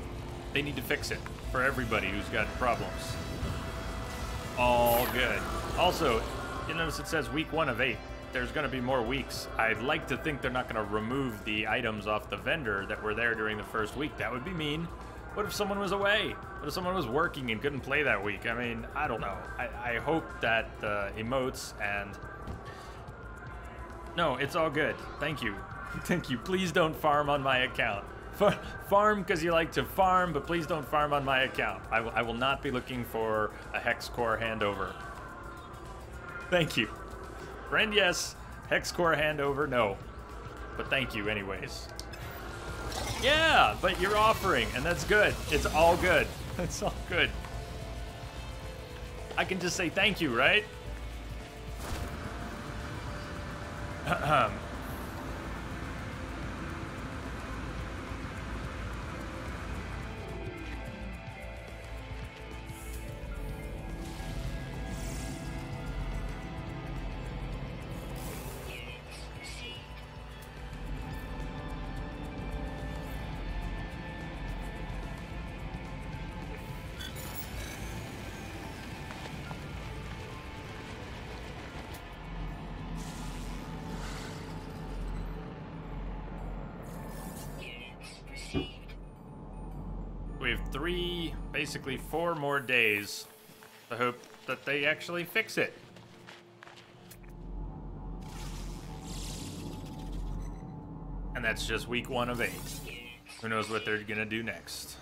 They need to fix it for everybody who's got problems. All good. Also, you notice it says week 1 of 8. There's going to be more weeks. I'd like to think they're not going to remove the items off the vendor that were there during the first week. That would be mean. What if someone was away? What if someone was working and couldn't play that week? I mean, I don't know. I hope that the emotes and... No, it's all good. Thank you. Thank you. Please don't farm on my account. Farm because you like to farm, but please don't farm on my account. I will not be looking for a hex core handover. Thank you. Friend, yes. Hex core handover, no. But thank you anyways. Yeah, but you're offering, and that's good. It's all good. It's all good. I can just say thank you, right? We have 3, basically 4 more days to hope that they actually fix it. And that's just week 1 of 8. Who knows what they're gonna do next.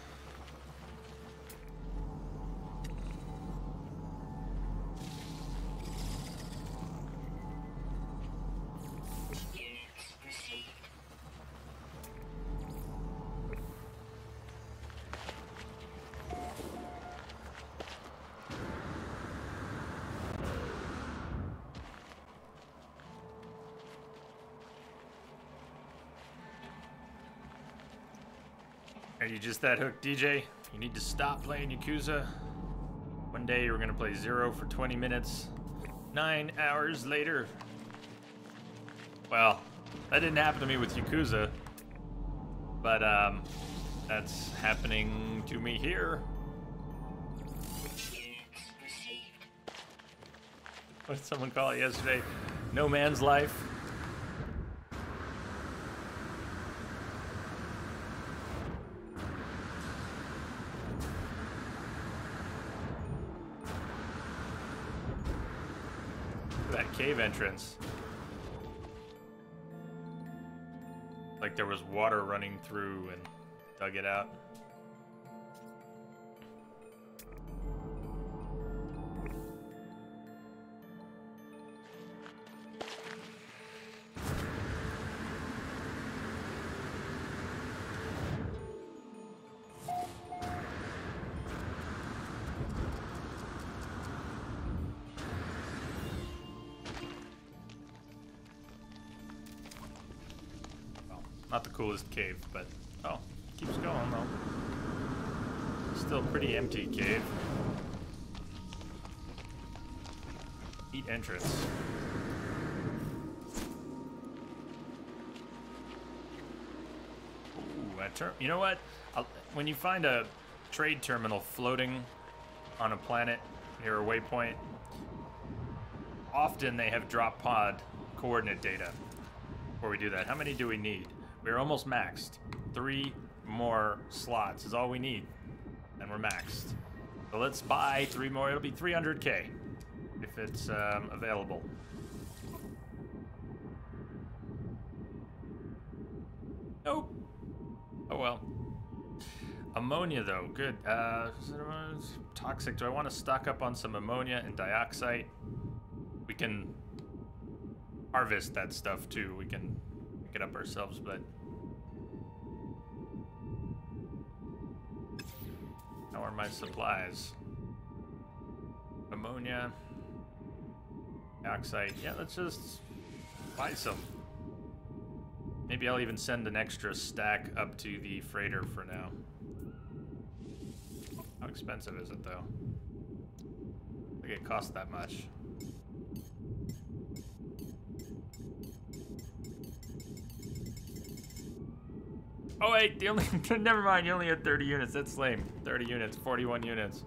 Are you just that hooked, DJ? You need to stop playing Yakuza. One day you were gonna play 0 for 20 minutes. 9 hours later. Well, that didn't happen to me with Yakuza. But, that's happening to me here. What did someone call it yesterday? No Man's Life. Look at that cave entrance. Like there was water running through and dug it out. Not the coolest cave, but oh, keeps going though. Still pretty empty cave. Neat entrance. Ooh, you know what? When you find a trade terminal floating on a planet near a waypoint, often they have drop pod coordinate data. Before we do that, how many do we need? We're almost maxed. 3 more slots is all we need, and we're maxed. So let's buy 3 more. It'll be 300K if it's available. Nope. Oh well. Ammonia though, good. Toxic. Do I want to stock up on some ammonia and dioxide? We can harvest that stuff too. We can pick it up ourselves, but how are my supplies? Ammonia, dioxide. Yeah, let's just buy some. Maybe I'll even send an extra stack up to the freighter for now. How expensive is it though? I think it costs that much. Oh wait, the only never mind, you only had 30 units. That's lame. 30 units, 41 units.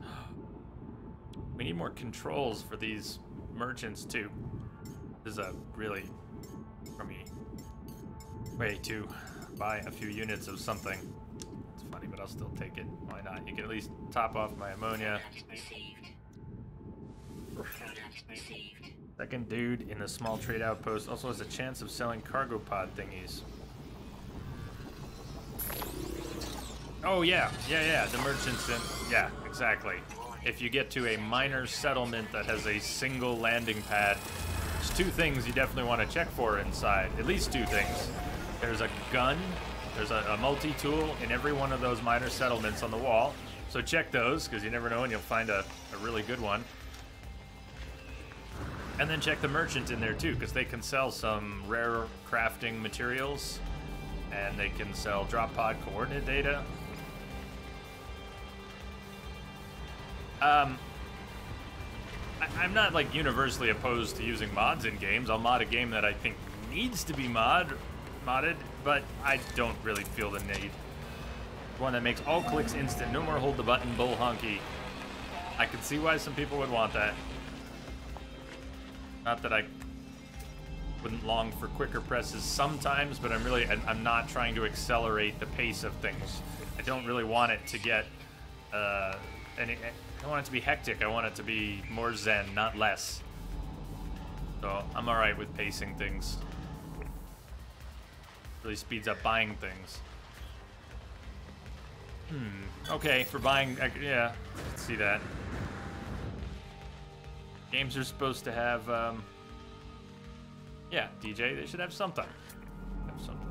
We need more controls for these merchants too. This is a really crummy way to buy a few units of something. It's funny, but I'll still take it. Why not? You can at least top off my ammonia. Second dude in the small trade outpost also has a chance of selling cargo pod thingies. Oh yeah, the merchants in, yeah, exactly. If you get to a minor settlement that has a single landing pad, there's 2 things you definitely want to check for inside. At least 2 things. There's a gun, there's a multi-tool in every one of those minor settlements on the wall. So check those, because you never know when you'll find a really good one. And then check the merchant in there too, because they can sell some rare crafting materials, and they can sell drop pod coordinate data. I'm not like universally opposed to using mods in games. I'll mod a game that I think needs to be modded, but I don't really feel the need. One that makes all clicks instant, no more hold the button bull honky. I can see why some people would want that. Not that I wouldn't long for quicker presses sometimes, but I'm not trying to accelerate the pace of things. I don't really want it to get I don't want it to be hectic. I want it to be more zen, not less. So I'm alright with pacing things. Really speeds up buying things. Okay, for buying, yeah, I can see that. Games are supposed to have, yeah, DJ, they should have something. Have something.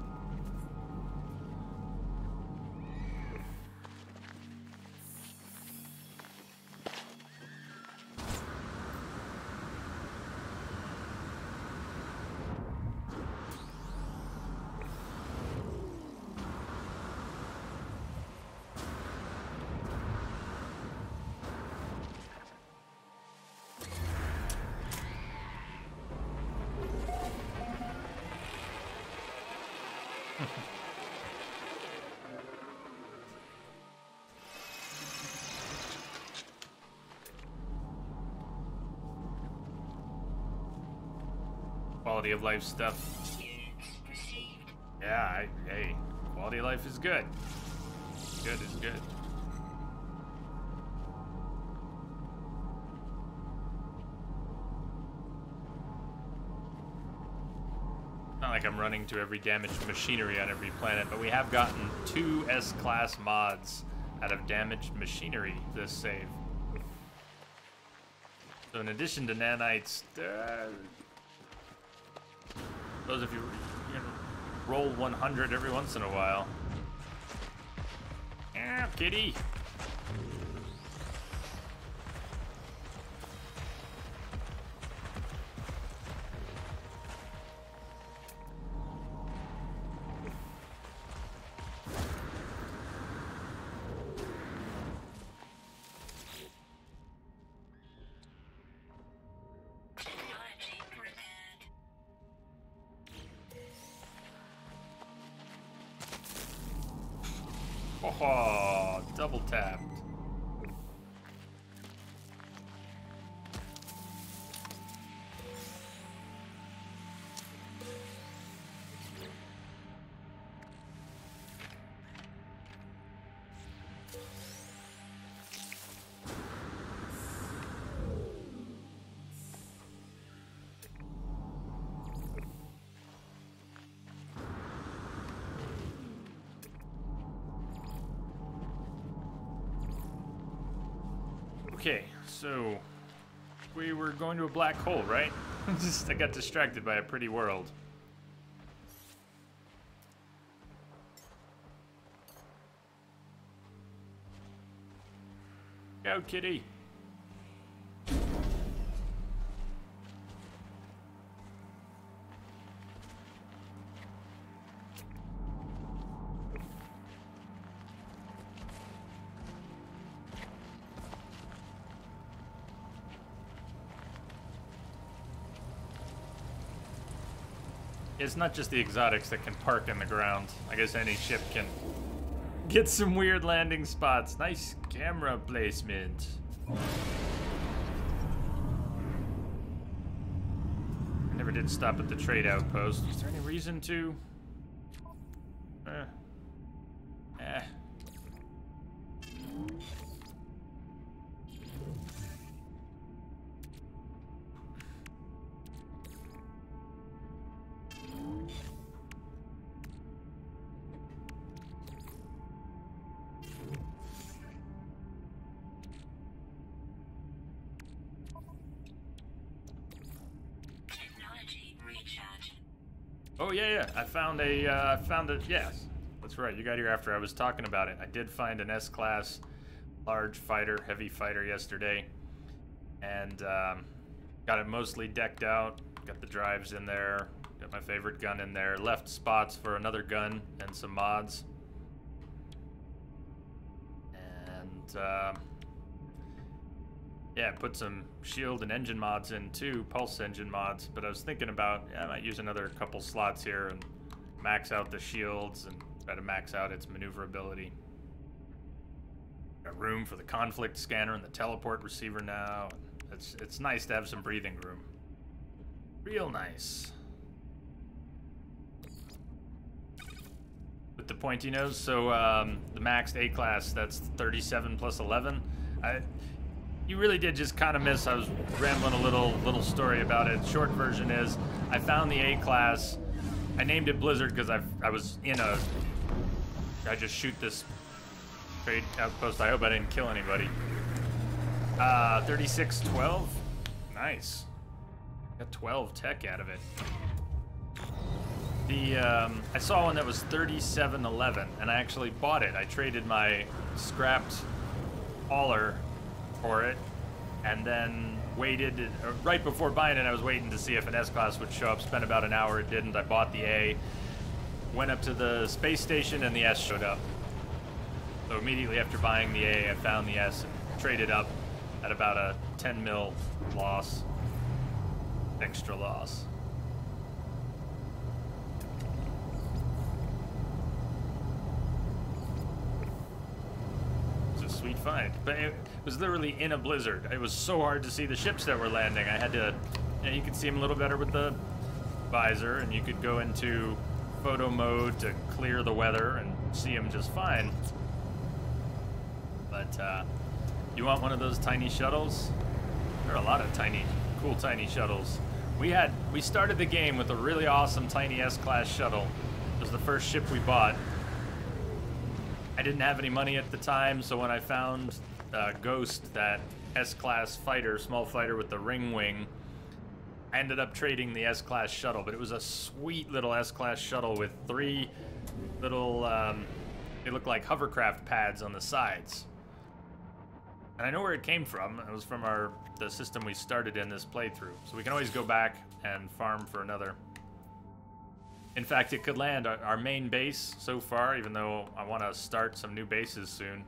quality of life stuff. Units received. Yeah, hey, quality of life is good. Good is good. Not like I'm running to every damaged machinery on every planet, but we have gotten 2 S-class mods out of damaged machinery this save. So in addition to nanites, those of you know, roll 100 every once in a while. Yeah, kitty. Technology prepared. Oh, double tapped. Okay, so we were going to a black hole, right? I got distracted by a pretty world. Go, kitty. It's not just the exotics that can park in the ground. I guess any ship can get some weird landing spots. Nice camera placement. I never did stop at the trade outpost. Is there any reason to? Eh. Technology recharge. Oh yeah. I found a, yes. That's right, you got here after I was talking about it. I did find an S-class large fighter, heavy fighter yesterday. And got it mostly decked out. Got the drives in there. Got my favorite gun in there. Left spots for another gun and some mods. And yeah, put some shield and engine mods in too, pulse engine mods. But I was thinking about, yeah, I might use another couple slots here and max out the shields and try to max out its maneuverability. Got room for the conflict scanner and the teleport receiver now. It's nice to have some breathing room. Real nice. With the pointy nose, so the maxed A class, that's 37 plus 11. You really did just kind of miss. I was rambling a little story about it. Short version is, I found the A class. I named it Blizzard because I was in a. I just shoot this trade outpost. I hope I didn't kill anybody. 3612. Nice. Got 12 tech out of it. I saw one that was 3711, and I actually bought it. I traded my scrapped hauler for it, and then waited. Right before buying it, I was waiting to see if an S-Class would show up. Spent about an hour, it didn't. I bought the A, went up to the space station, and the S showed up. So immediately after buying the A, I found the S and traded up at about a 10 mil loss. Extra loss. Sweet find, but it was literally in a blizzard. It was so hard to see the ships that were landing. I had to, you know, you could see them a little better with the visor, and you could go into photo mode to clear the weather and see them just fine. But you want one of those tiny shuttles? There are a lot of cool tiny shuttles. We started the game with a really awesome tiny S-Class shuttle. It was the first ship we bought. I didn't have any money at the time, so when I found Ghost, that S-Class fighter, small fighter with the ring wing, I ended up trading the S-Class shuttle, but it was a sweet little S-Class shuttle with 3 little, they look like hovercraft pads on the sides. And I know where it came from. It was from the system we started in this playthrough. So we can always go back and farm for another. In fact, it could land our main base so far, even though I want to start some new bases soon.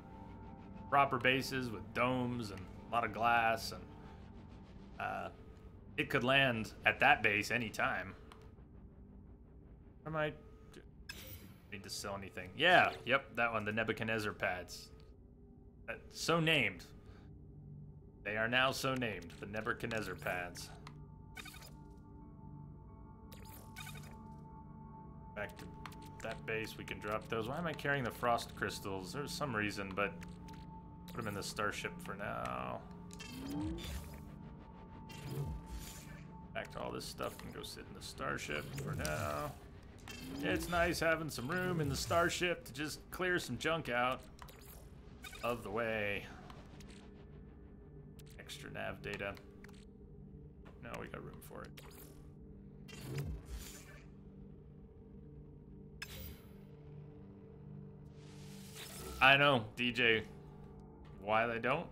Proper bases with domes and a lot of glass, and it could land at that base anytime. Am I need to sell anything? Yeah, yep, that one, the Nebuchadnezzar pads. So named. They are now so named, the Nebuchadnezzar pads. Back to that base, we can drop those. Why am I carrying the frost crystals? There's some reason, but put them in the starship for now. Back to all this stuff and go sit in the starship for now. It's nice having some room in the starship to just clear some junk out of the way. Extra nav data. No, we got room for it. I know, DJ. Why they don't?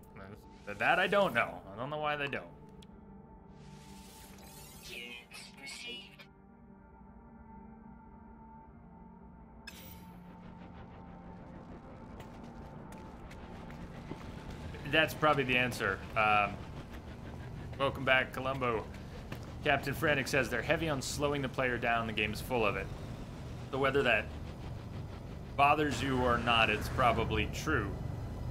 That I don't know. I don't know why they don't. Units received. That's probably the answer. Welcome back, Columbo. Captain Frantic says they're heavy on slowing the player down. The game's full of it. So whether that bothers you or not, it's probably true.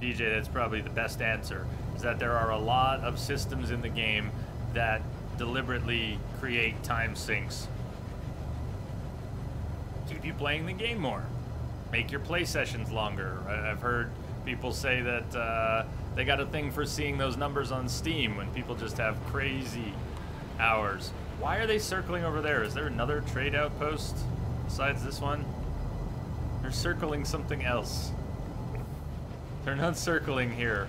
DJ, that's probably the best answer, is that there are a lot of systems in the game that deliberately create time sinks. Keep you playing the game more. Make your play sessions longer. I've heard people say that they got a thing for seeing those numbers on Steam when people just have crazy hours. Why are they circling over there? Is there another trade outpost besides this one? They're circling something else. They're not circling here.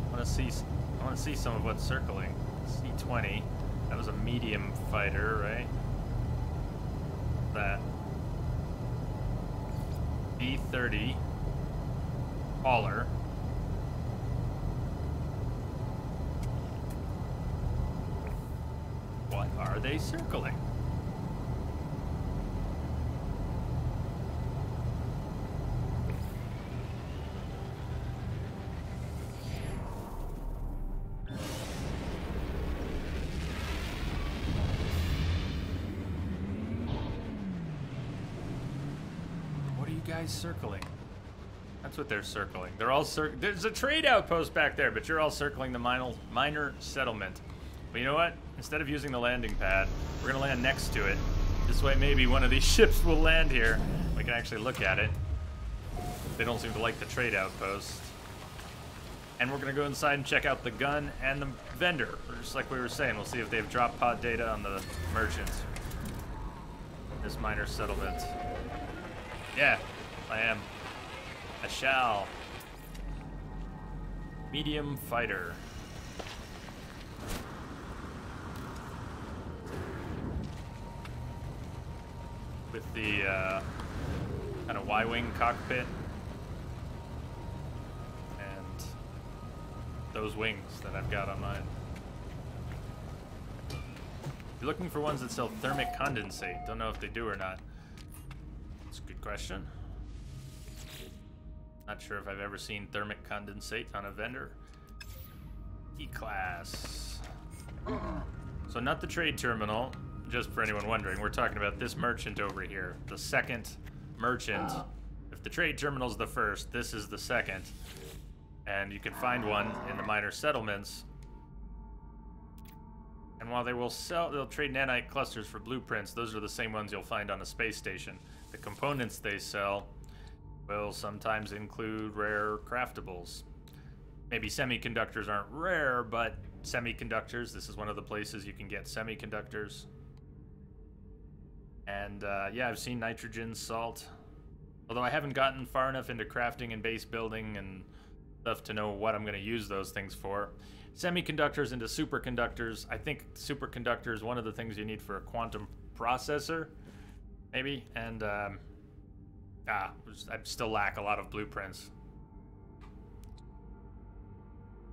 I want to see some of what's circling. C-20. That was a medium fighter, right? That. B-30. Hauler. What are they circling? Guys circling. That's what they're circling. They're all there's a trade outpost back there, but you're all circling the minor settlement. But you know what? Instead of using the landing pad, we're gonna land next to it. This way maybe one of these ships will land here. We can actually look at it. They don't seem to like the trade outpost. And we're gonna go inside and check out the gun and the vendor. Just like we were saying, we'll see if they have drop pod data on the merchants. This minor settlement. Yeah. I am. I shall. Medium fighter. With the kind of Y-wing cockpit. And those wings that I've got on mine. You're looking for ones that sell thermic condensate. Don't know if they do or not. That's a good question. Not sure if I've ever seen thermic condensate on a vendor. E-class. So not the trade terminal, just for anyone wondering. We're talking about this merchant over here. The second merchant. If the trade terminal's the first, this is the second. And you can find one in the minor settlements. And while they'll trade nanite clusters for blueprints, those are the same ones you'll find on a space station. The components they sell will sometimes include rare craftables. Maybe semiconductors aren't rare, but semiconductors, this is one of the places you can get semiconductors. And yeah, I've seen nitrogen, salt. Although I haven't gotten far enough into crafting and base building and stuff to know what I'm going to use those things for. Semiconductors into superconductors. I think superconductor is one of the things you need for a quantum processor, maybe. And I still lack a lot of blueprints.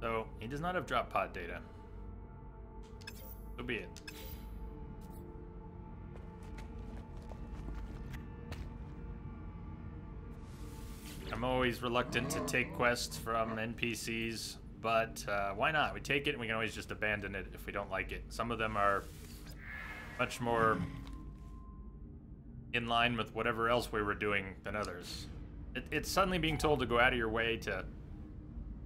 So he does not have drop pod data. So be it. I'm always reluctant to take quests from NPCs, but why not? We take it and we can always just abandon it if we don't like it. Some of them are much more in line with whatever else we were doing than others. It's suddenly being told to go out of your way to,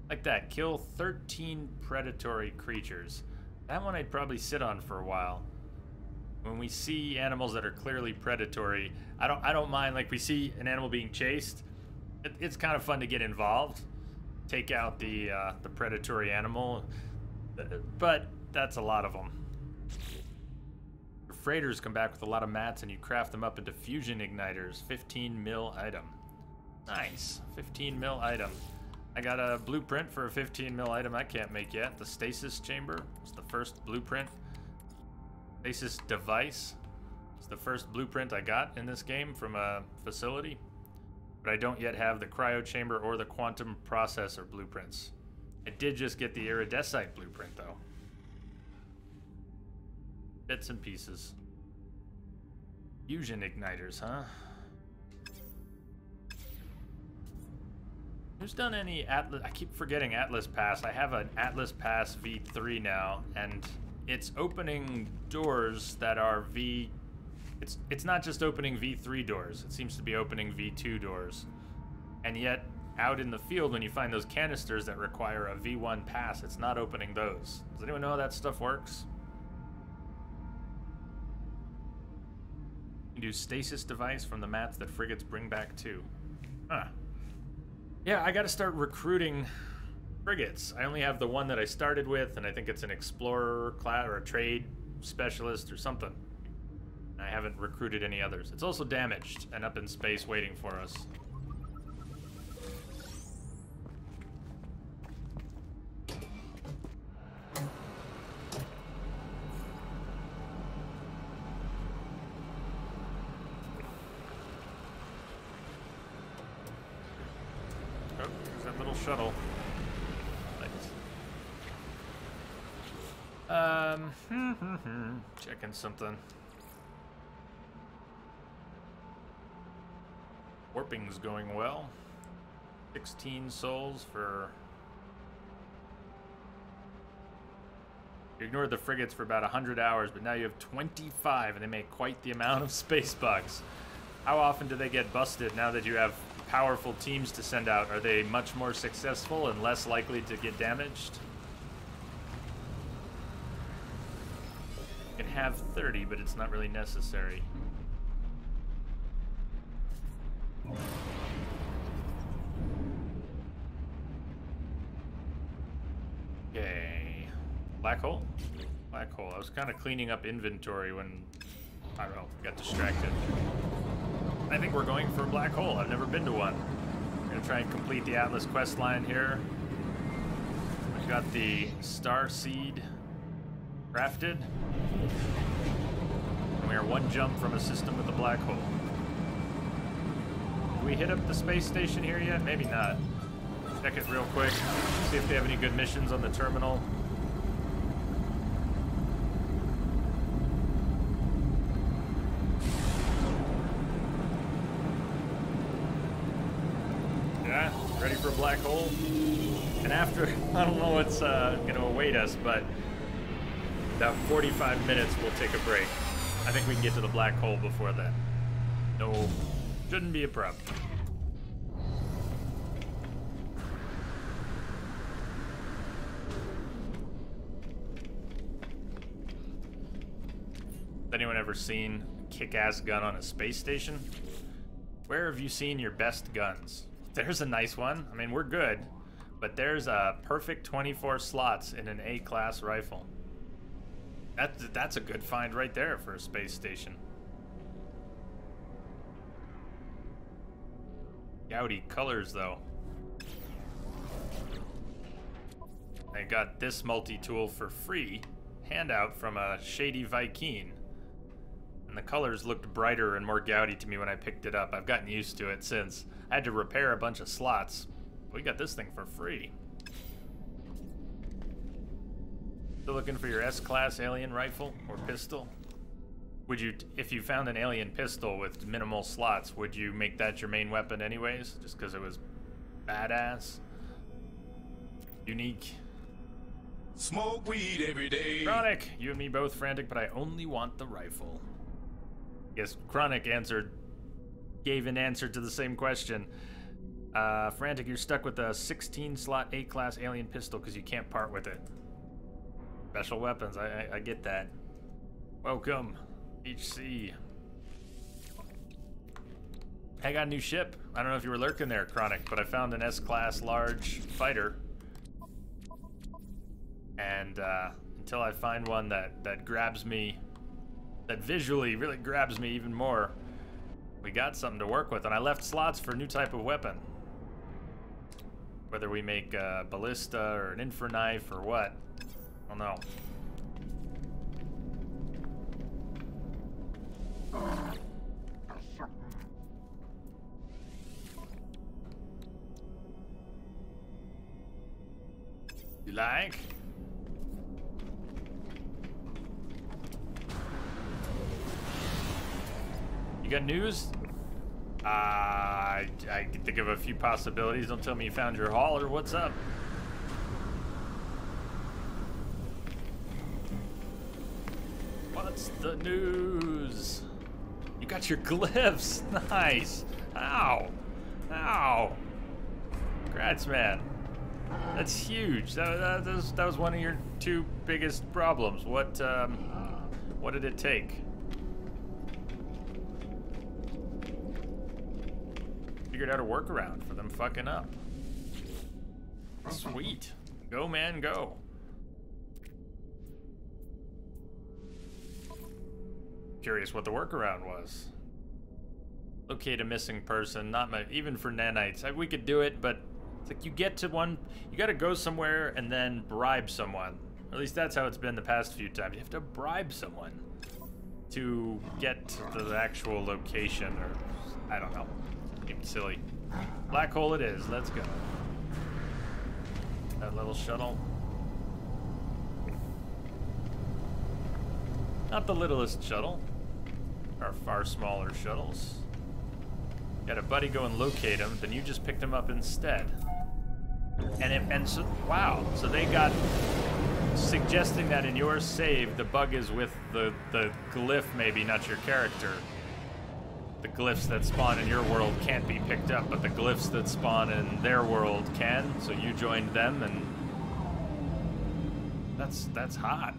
like that, kill 13 predatory creatures. That one I'd probably sit on for a while. When we see animals that are clearly predatory, I don't mind, like we see an animal being chased, it's kind of fun to get involved, take out the predatory animal, but that's a lot of them. Your freighters come back with a lot of mats and you craft them up into fusion igniters. 15 mil item. Nice. 15 mil item. I got a blueprint for a 15 mil item I can't make yet. The stasis chamber was the first blueprint. Stasis device is the first blueprint I got in this game from a facility. But I don't yet have the cryo chamber or the quantum processor blueprints. I did just get the iridescite blueprint though. Bits and pieces. Fusion igniters, huh? Who's done any Atlas? I keep forgetting Atlas Pass. I have an Atlas Pass V3 now, and it's opening doors that are V. It's not just opening V3 doors. It seems to be opening V2 doors, and yet out in the field when you find those canisters that require a V1 pass, it's not opening those. Does anyone know how that stuff works? You can do stasis device from the mats that frigates bring back too. Huh. Yeah, I gotta start recruiting frigates. I only have the one that I started with, and I think it's an explorer class or a trade specialist or something. I haven't recruited any others. It's also damaged and up in space waiting for us. Oh, there's that little shuttle. Checking something. Warping's going well. 16 souls for... You ignored the frigates for about 100 hours, but now you have 25, and they make quite the amount of space bucks. How often do they get busted now that you have powerful teams to send out? Are they much more successful and less likely to get damaged? You can have 30, but it's not really necessary. Okay. Black hole? Black hole. I was kind of cleaning up inventory when, I don't know, got distracted. I think we're going for a black hole. I've never been to one. We're going to try and complete the Atlas quest line here. We've got the Star Seed crafted. And we are one jump from a system with a black hole. Did we hit up the space station here yet? Maybe not. Check it real quick. See if they have any good missions on the terminal. Yeah, ready for a black hole. And after, I don't know what's going to await us, but about 45 minutes we'll take a break. I think we can get to the black hole before then. No, shouldn't be a problem. Has anyone ever seen a kick-ass gun on a space station? Where have you seen your best guns? There's a nice one. I mean, we're good, but there's a perfect 24 slots in an A-class rifle. That's a good find right there for a space station. Gaudy colors, though. I got this multi-tool for free, handout from a shady Viking. And the colors looked brighter and more gaudy to me when I picked it up. I've gotten used to it since. I had to repair a bunch of slots. We got this thing for free. Still looking for your S-class alien rifle or pistol? Would you, if you found an alien pistol with minimal slots, would you make that your main weapon anyways? Just because it was badass? Unique? Smoke weed every day. Chronic, you and me both frantic, but I only want the rifle. Yes, Chronic gave an answer to the same question. Frantic, you're stuck with a 16-slot A-class alien pistol because you can't part with it. Special weapons, I get that. Welcome, HC. I got a new ship. I don't know if you were lurking there, Chronic, but I found an S-class large fighter. And until I find one that grabs me, that visually really grabs me even more, we got something to work with. And I left slots for a new type of weapon. Whether we make a ballista or an infraknife or what, I don't know. You like? You got news? I can think of a few possibilities. Don't tell me you found your haul or what's up. What's the news? You got your glyphs. Nice. Ow. Ow. Congrats, man. That's huge. That was one of your two biggest problems. What did it take? Figured out a workaround for them fucking up. Sweet. Go, man, go. Curious what the workaround was. Locate a missing person. Not my, even for nanites. We could do it, but it's like you get to one, you gotta go somewhere and then bribe someone. Or at least that's how it's been the past few times. You have to bribe someone to get to the actual location, or I don't know. Seems silly. Black hole it is. Let's go. That little shuttle. Not the littlest shuttle. Our far smaller shuttles. Got a buddy go and locate him, then you just picked him up instead. And so, wow. So they got suggesting that in your save, the bug is with the glyph, maybe not your character. The glyphs that spawn in your world can't be picked up, but the glyphs that spawn in their world can. So you joined them, and that's hot.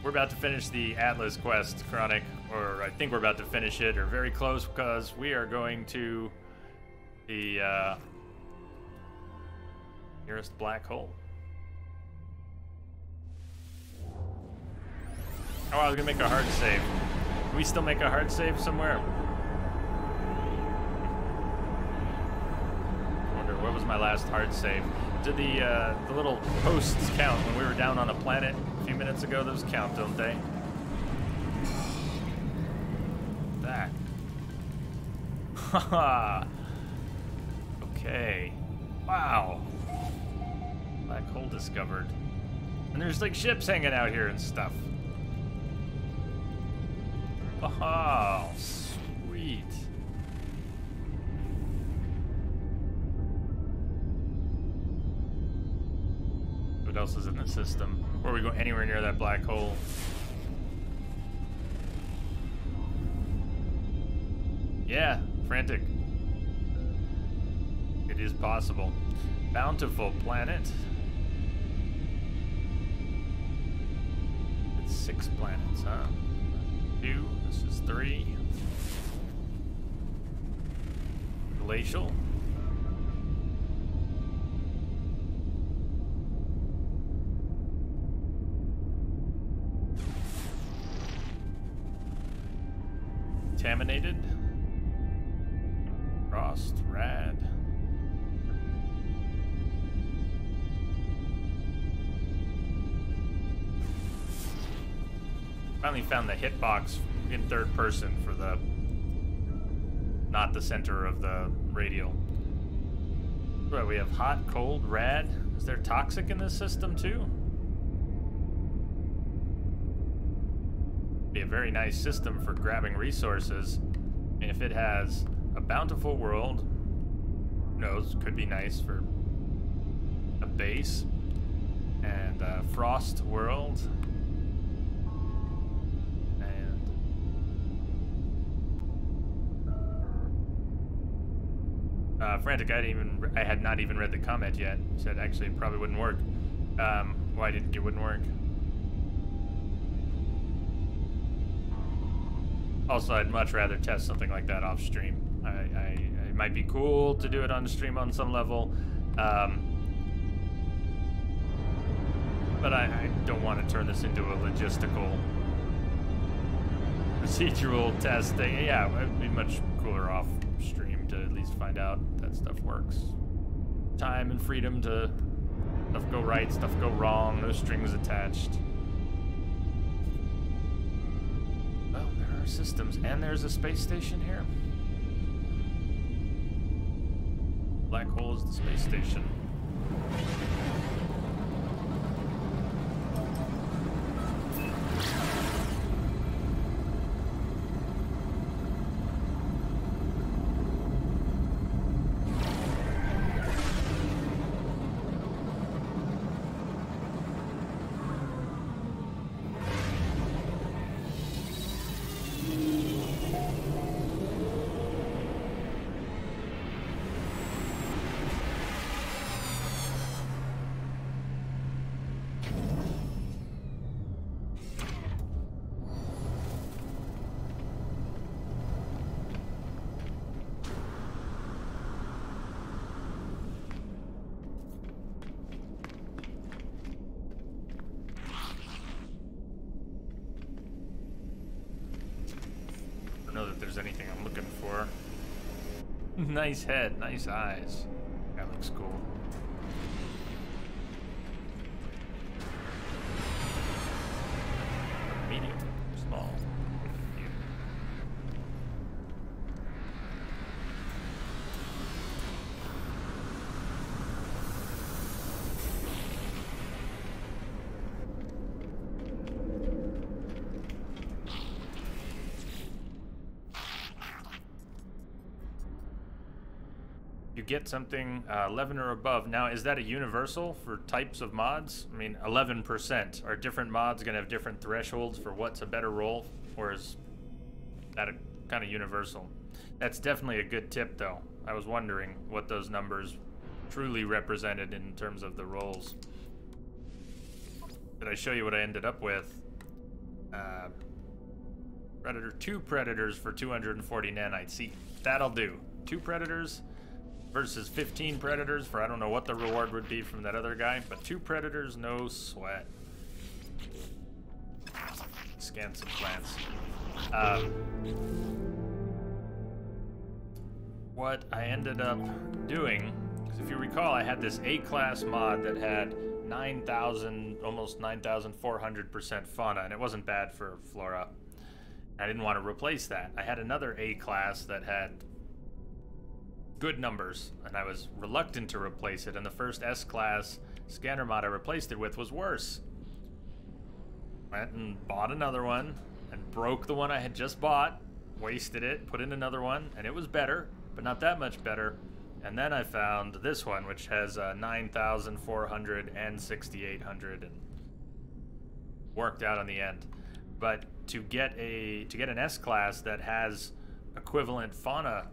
We're about to finish the Atlas quest, Chronic, or I think we're about to finish it, or very close, because we are going to the nearest black hole. Oh, I was gonna make a hard save. Can we still make a hard save somewhere? I wonder, what was my last hard save? Did the little posts count when we were down on a planet a few minutes ago? Those count, don't they? That. Haha. Okay. Wow. Black hole discovered. And there's like ships hanging out here and stuff. Oh, sweet. What else is in the system? Before we go anywhere near that black hole. Yeah, frantic. It is possible. Bountiful planet. 6 planets, huh? 2, this is 3. Glacial. Contaminated. Frost, rad. Finally found the hitbox in third person for the, not the center of the radial. What, we have hot, cold, rad. Is there toxic in this system too? Be a very nice system for grabbing resources. And if it has a bountiful world, who knows, could be nice for a base. And a frost world. Frantic, I had not even read the comment yet. He said actually it probably wouldn't work. Why didn't it wouldn't work? Also, I'd much rather test something like that off stream. It might be cool to do it on stream on some level, but I don't want to turn this into a logistical procedural test thing. Yeah, it'd be much cooler off stream to at least find out that stuff works. Time and freedom to stuff go right, stuff go wrong, no strings attached. Well, there are systems, and there's a space station here. Black hole is the space station. Anything I'm looking for. Nice head, nice eyes. That looks cool. Medium, small. You get something 11 or above. Now, is that a universal for types of mods? I mean, 11%. Are different mods going to have different thresholds for what's a better roll? Or is that a kind of universal? That's definitely a good tip, though. I was wondering what those numbers truly represented in terms of the rolls. Did I show you what I ended up with? Predator, 2 predators for 240 nanites. See, that'll do. 2 predators versus 15 predators for I don't know what the reward would be from that other guy, but 2 predators, no sweat. Scan some plants. What I ended up doing, because if you recall, I had this A-class mod that had 9,000, almost 9,400% fauna, and it wasn't bad for flora. I didn't want to replace that. I had another A-class that had good numbers, and I was reluctant to replace it, and the first S-class scanner mod I replaced it with was worse. Went and bought another one, and broke the one I had just bought, wasted it, put in another one, and it was better, but not that much better. And then I found this one, which has 9,400 and 6,800, and worked out on the end. But to get an S-class that has equivalent fauna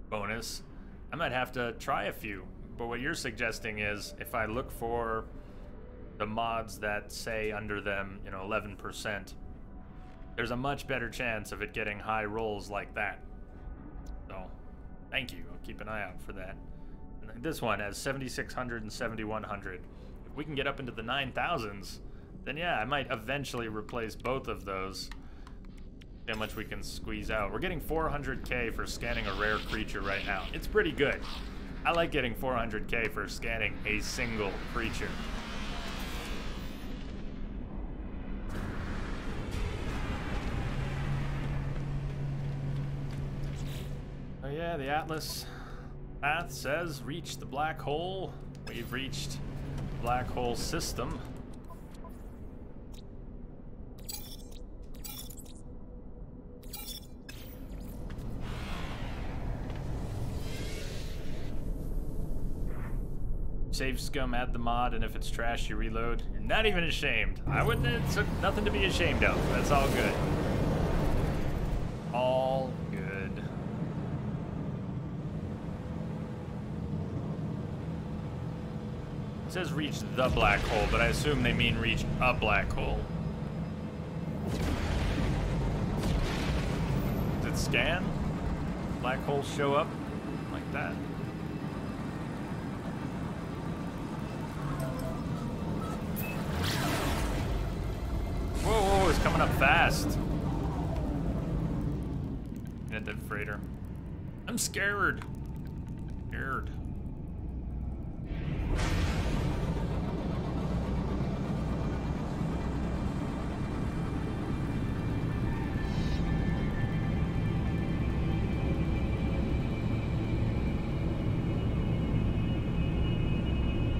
bonus, I might have to try a few. But what you're suggesting is if I look for the mods that say under them, you know, 11%, there's a much better chance of it getting high rolls like that. So, thank you. I'll keep an eye out for that. And this one has 7,600 and 7,100. If we can get up into the 9,000s, then yeah, I might eventually replace both of those. See how much we can squeeze out. We're getting 400k for scanning a rare creature right now. It's pretty good. I like getting 400k for scanning a single creature. Oh yeah, the Atlas path says reach the black hole. We've reached the black hole system. Save scum, add the mod, and if it's trash, you reload. You're not even ashamed. I wouldn't. It's nothing to be ashamed of. That's all good. All good. It says reach the black hole, but I assume they mean reach a black hole. Does it scan? Black holes show up like that. Whoa, it's coming up fast. Get that freighter. I'm scared. Scared.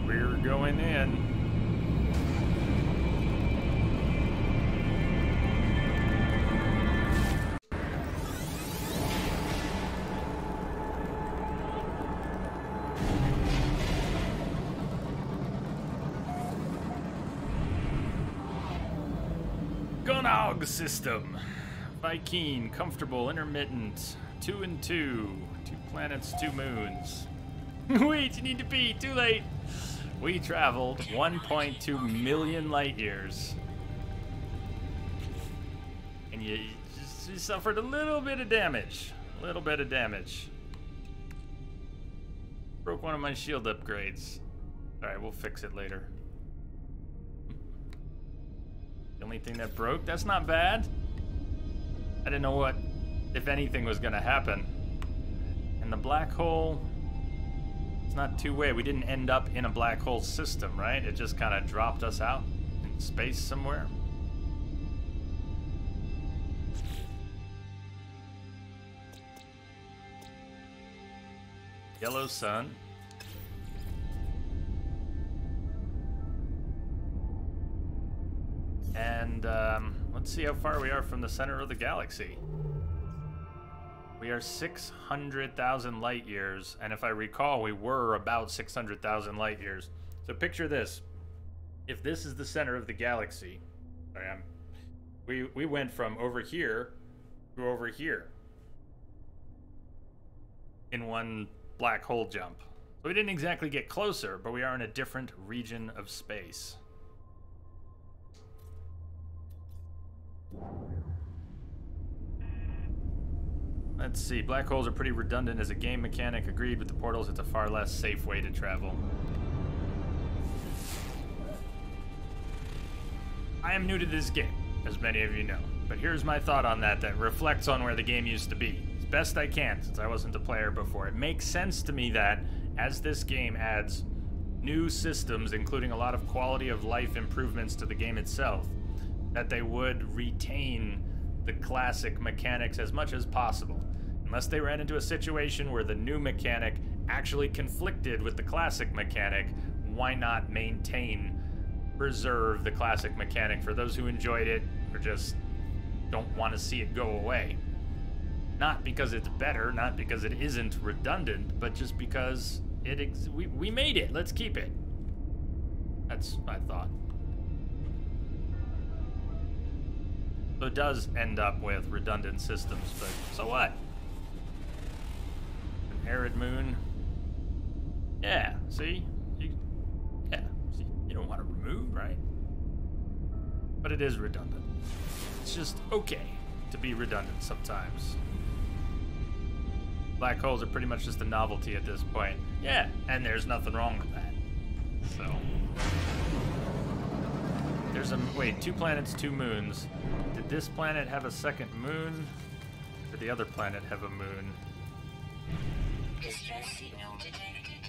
We're going in. Gunnog system. Vy'keen, comfortable, intermittent. 2 and 2. 2 planets, 2 moons. Wait, you need to pee. Too late. We traveled 1.2 million light years. And you suffered a little bit of damage. A little bit of damage. Broke one of my shield upgrades. Alright, we'll fix it later. The only thing that broke? That's not bad. I didn't know what, if anything, was gonna happen. And the black hole, it's not two-way. We didn't end up in a black hole system, right? It just kind of dropped us out in space somewhere. Yellow sun. And let's see how far we are from the center of the galaxy. We are 600,000 light years, and if I recall, we were about 600,000 light years. So picture this. If this is the center of the galaxy, we went from over here to over here in one black hole jump. So we didn't exactly get closer, but we are in a different region of space. Let's see, black holes are pretty redundant as a game mechanic. Agreed with the portals, it's a far less safe way to travel. I am new to this game, as many of you know, but here's my thought on that reflects on where the game used to be. As best I can, since I wasn't a player before. It makes sense to me that, as this game adds new systems, including a lot of quality of life improvements to the game itself, that they would retain the classic mechanics as much as possible. Unless they ran into a situation where the new mechanic actually conflicted with the classic mechanic, why not preserve the classic mechanic for those who enjoyed it or just don't want to see it go away? Not because it's better, not because it isn't redundant, but just because we made it. Let's keep it. That's my thought. So it does end up with redundant systems, but so what? An arid moon. Yeah, see? You don't want to remove, right? but it is redundant. It's just okay to be redundant sometimes. Black holes are pretty much just a novelty at this point. Yeah, and there's nothing wrong with that. So, there's a, wait, 2 planets, 2 moons. Did this planet have a second moon? Or did the other planet have a moon? Distress signal detected.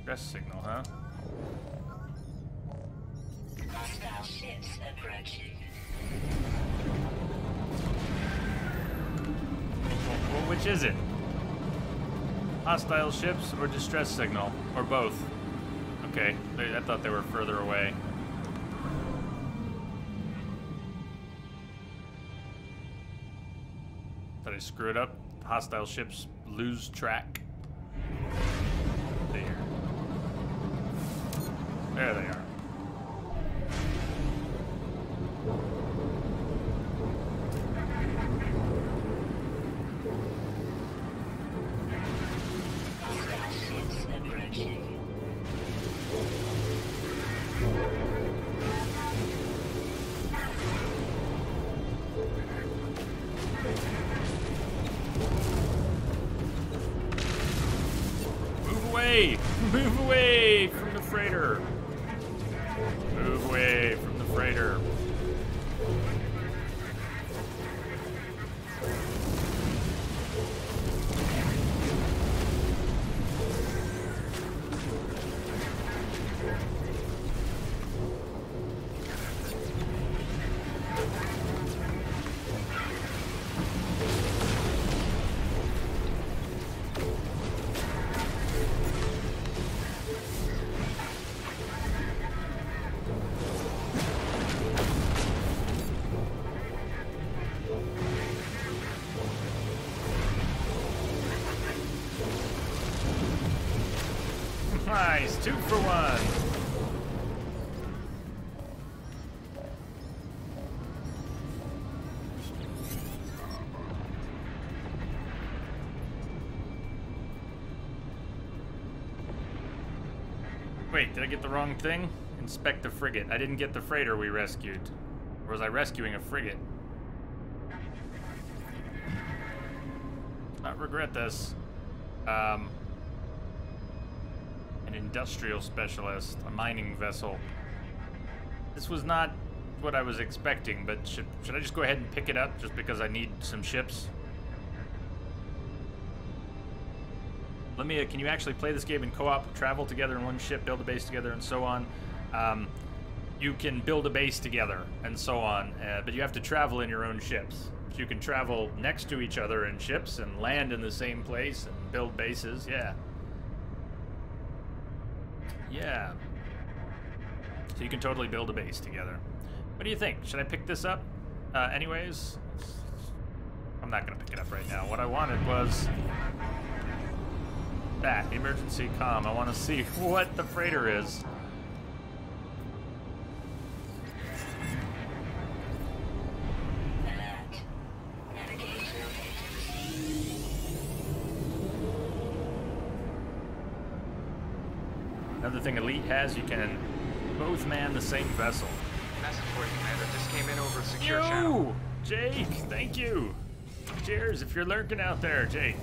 Stress signal, huh? Hostile ships approaching. Well, which is it? Hostile ships or distress signal? Or both? Okay, I thought they were further away. Did I screw it up? Hostile ships lose track. There. There they are. Hostile ships approaching. Move away! Move away from the freighter! Move away from the freighter. Nice, 2 for 1. Wait, did I get the wrong thing? Inspect the frigate. I didn't get the freighter we rescued. Or was I rescuing a frigate? Not regret this. An industrial specialist, a mining vessel. This was not what I was expecting, but should I just go ahead and pick it up just because I need some ships? Let me, can you actually play this game in co-op, travel together in one ship, build a base together, and so on? You can build a base together, and so on, but you have to travel in your own ships. So you can travel next to each other in ships and land in the same place and build bases, yeah. Yeah. So you can totally build a base together. What do you think? Should I pick this up? Anyways, I'm not gonna pick it up right now. What I wanted was that emergency comm. I want to see what the freighter is. Alert. Navigational agency. Another thing Elite has, you can both man the same vessel. Message for you, Commander. Just came in over a secure channel. Jake, thank you. Cheers if you're lurking out there, Jake.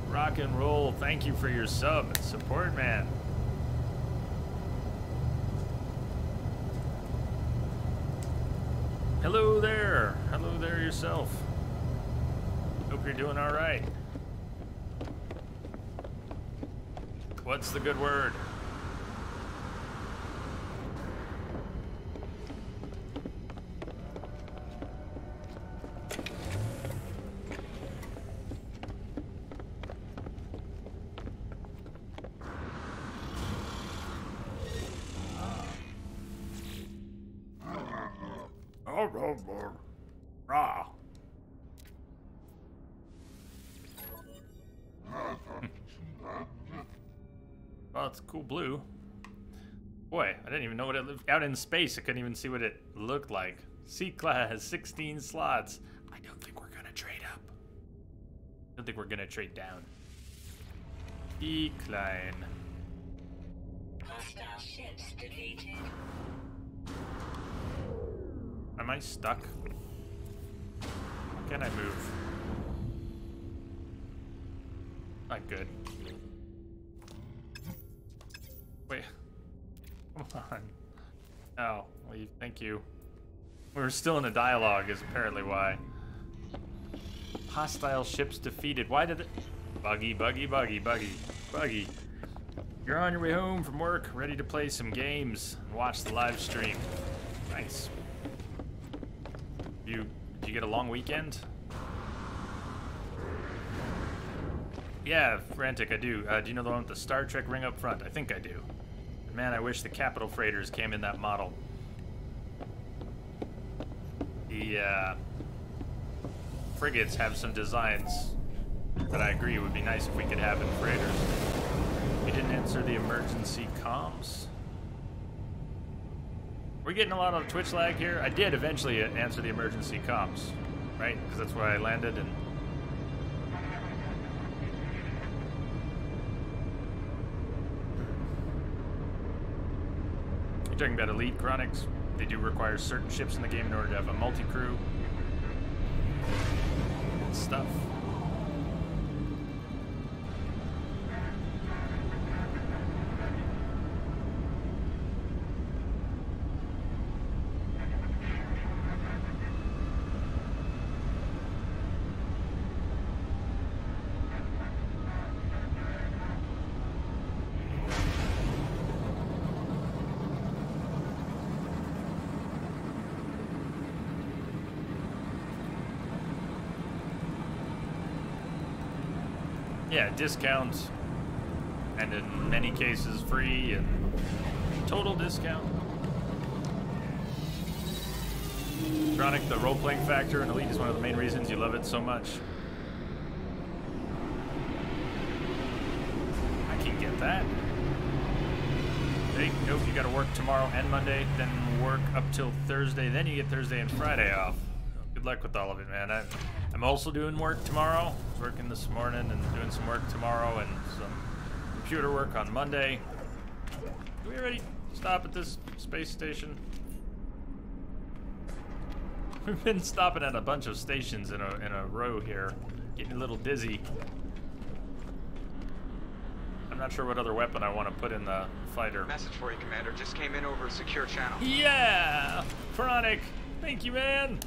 Rock and roll. Thank you for your sub and support, man. Hello there. Hello there yourself. Hope you're doing all right. What's the good word? Rah. Well, it's cool blue. Boy, I didn't even know what it looked out in space. I couldn't even see what it looked like. C-Class has 16 slots. I don't think we're gonna trade up. I don't think we're gonna trade down. Decline. Hostile ships defeated. Am I stuck? Can I move? Not good. Wait. Come on. Oh, leave. Thank you. We're still in a dialogue is apparently why. Hostile ships defeated. Why did it... Buggy, buggy, buggy, buggy, buggy. You're on your way home from work, ready to play some games and watch the live stream. Nice. Did you get a long weekend? Yeah, Frantic, I do. Do you know the one with the Star Trek ring up front? I think I do. Man, I wish the Capital Freighters came in that model. The frigates have some designs that I agree would be nice if we could have in freighters. You didn't answer the emergency comms. We're getting a lot of Twitch lag here. I did eventually answer the emergency comms, right? Because that's where I landed and... You're talking about Elite Chronics. They do require certain ships in the game in order to have a multi-crew. Good stuff. Yeah, discounts, and in many cases free, and total discount. Chronic, the role-playing factor in Elite is one of the main reasons you love it so much. I can get that. Hey, nope, you gotta work tomorrow and Monday, then work up till Thursday, then you get Thursday and Friday off. Good luck with all of it, man. I'm also doing work tomorrow. I was working this morning and doing some work tomorrow and some computer work on Monday. Do we already stop at this space station? We've been stopping at a bunch of stations in a row here. Getting a little dizzy. I'm not sure what other weapon I want to put in the fighter. Message for you, Commander. Just came in over a secure channel. Yeah! Chronic! Thank you, man!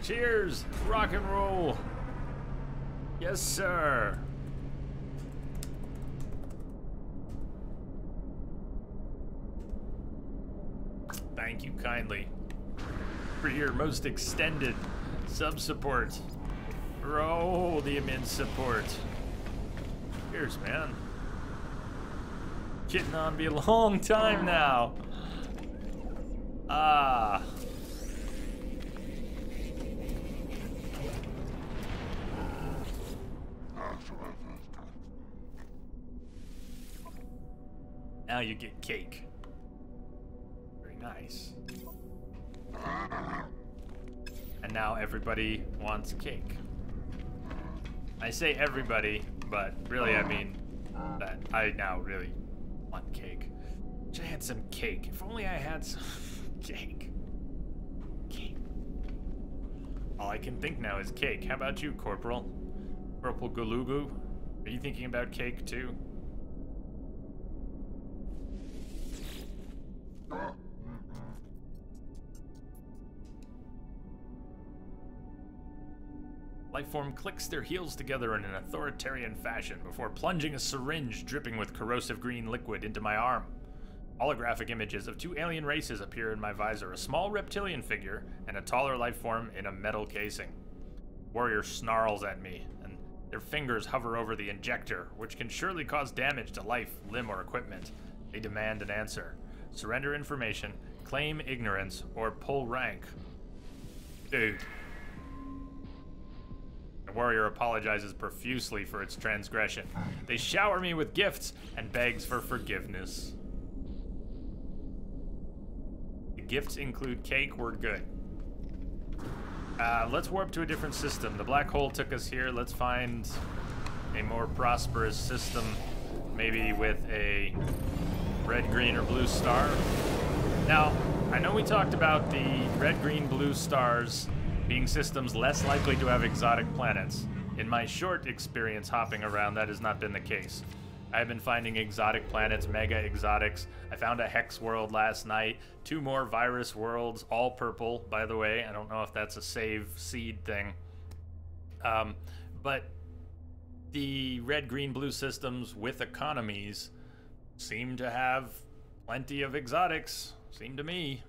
Cheers! Rock and roll! Yes, sir! Thank you kindly for your most extended sub-support. Oh, the immense support. Cheers, man. Getting on to be a long time now. Ah. Now you get cake. Very nice. And now everybody wants cake. I say everybody, but really I mean that I now really want cake. Wish I had some cake. If only I had some cake. Cake. All I can think now is cake. How about you, Corporal? Corporal Gulugu? Are you thinking about cake too? Lifeform clicks their heels together in an authoritarian fashion before plunging a syringe dripping with corrosive green liquid into my arm. Holographic images of two alien races appear in my visor, a small reptilian figure and a taller lifeform in a metal casing. Warrior snarls at me, and their fingers hover over the injector, which can surely cause damage to life, limb, or equipment. They demand an answer. Surrender information, claim ignorance, or pull rank. Dude. The warrior apologizes profusely for its transgression. They shower me with gifts and begs for forgiveness. The gifts include cake, we're good. Let's warp to a different system. The black hole took us here. Let's find a more prosperous system, maybe with a red, green, or blue star. Now, I know we talked about the red, green, blue stars being systems less likely to have exotic planets. In my short experience hopping around, that has not been the case. I've been finding exotic planets, mega exotics. I found a Hex world last night, 2 more virus worlds, all purple, by the way. I don't know if that's a save seed thing. But the red, green, blue systems with economies seem to have plenty of exotics, seem to me.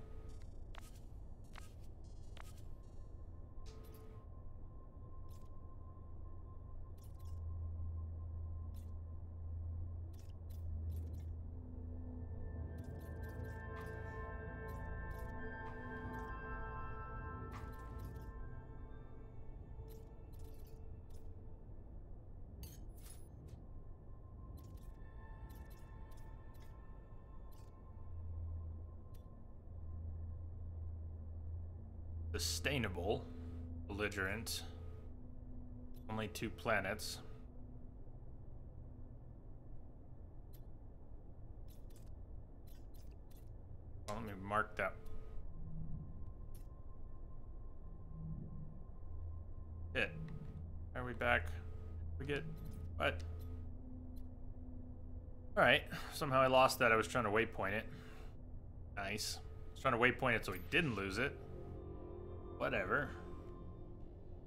Sustainable, belligerent, only 2 planets. Well, let me mark that. Hit. Are we back? We get what? All right. Somehow I lost that. I was trying to waypoint it. Nice. I was trying to waypoint it so we didn't lose it. Whatever.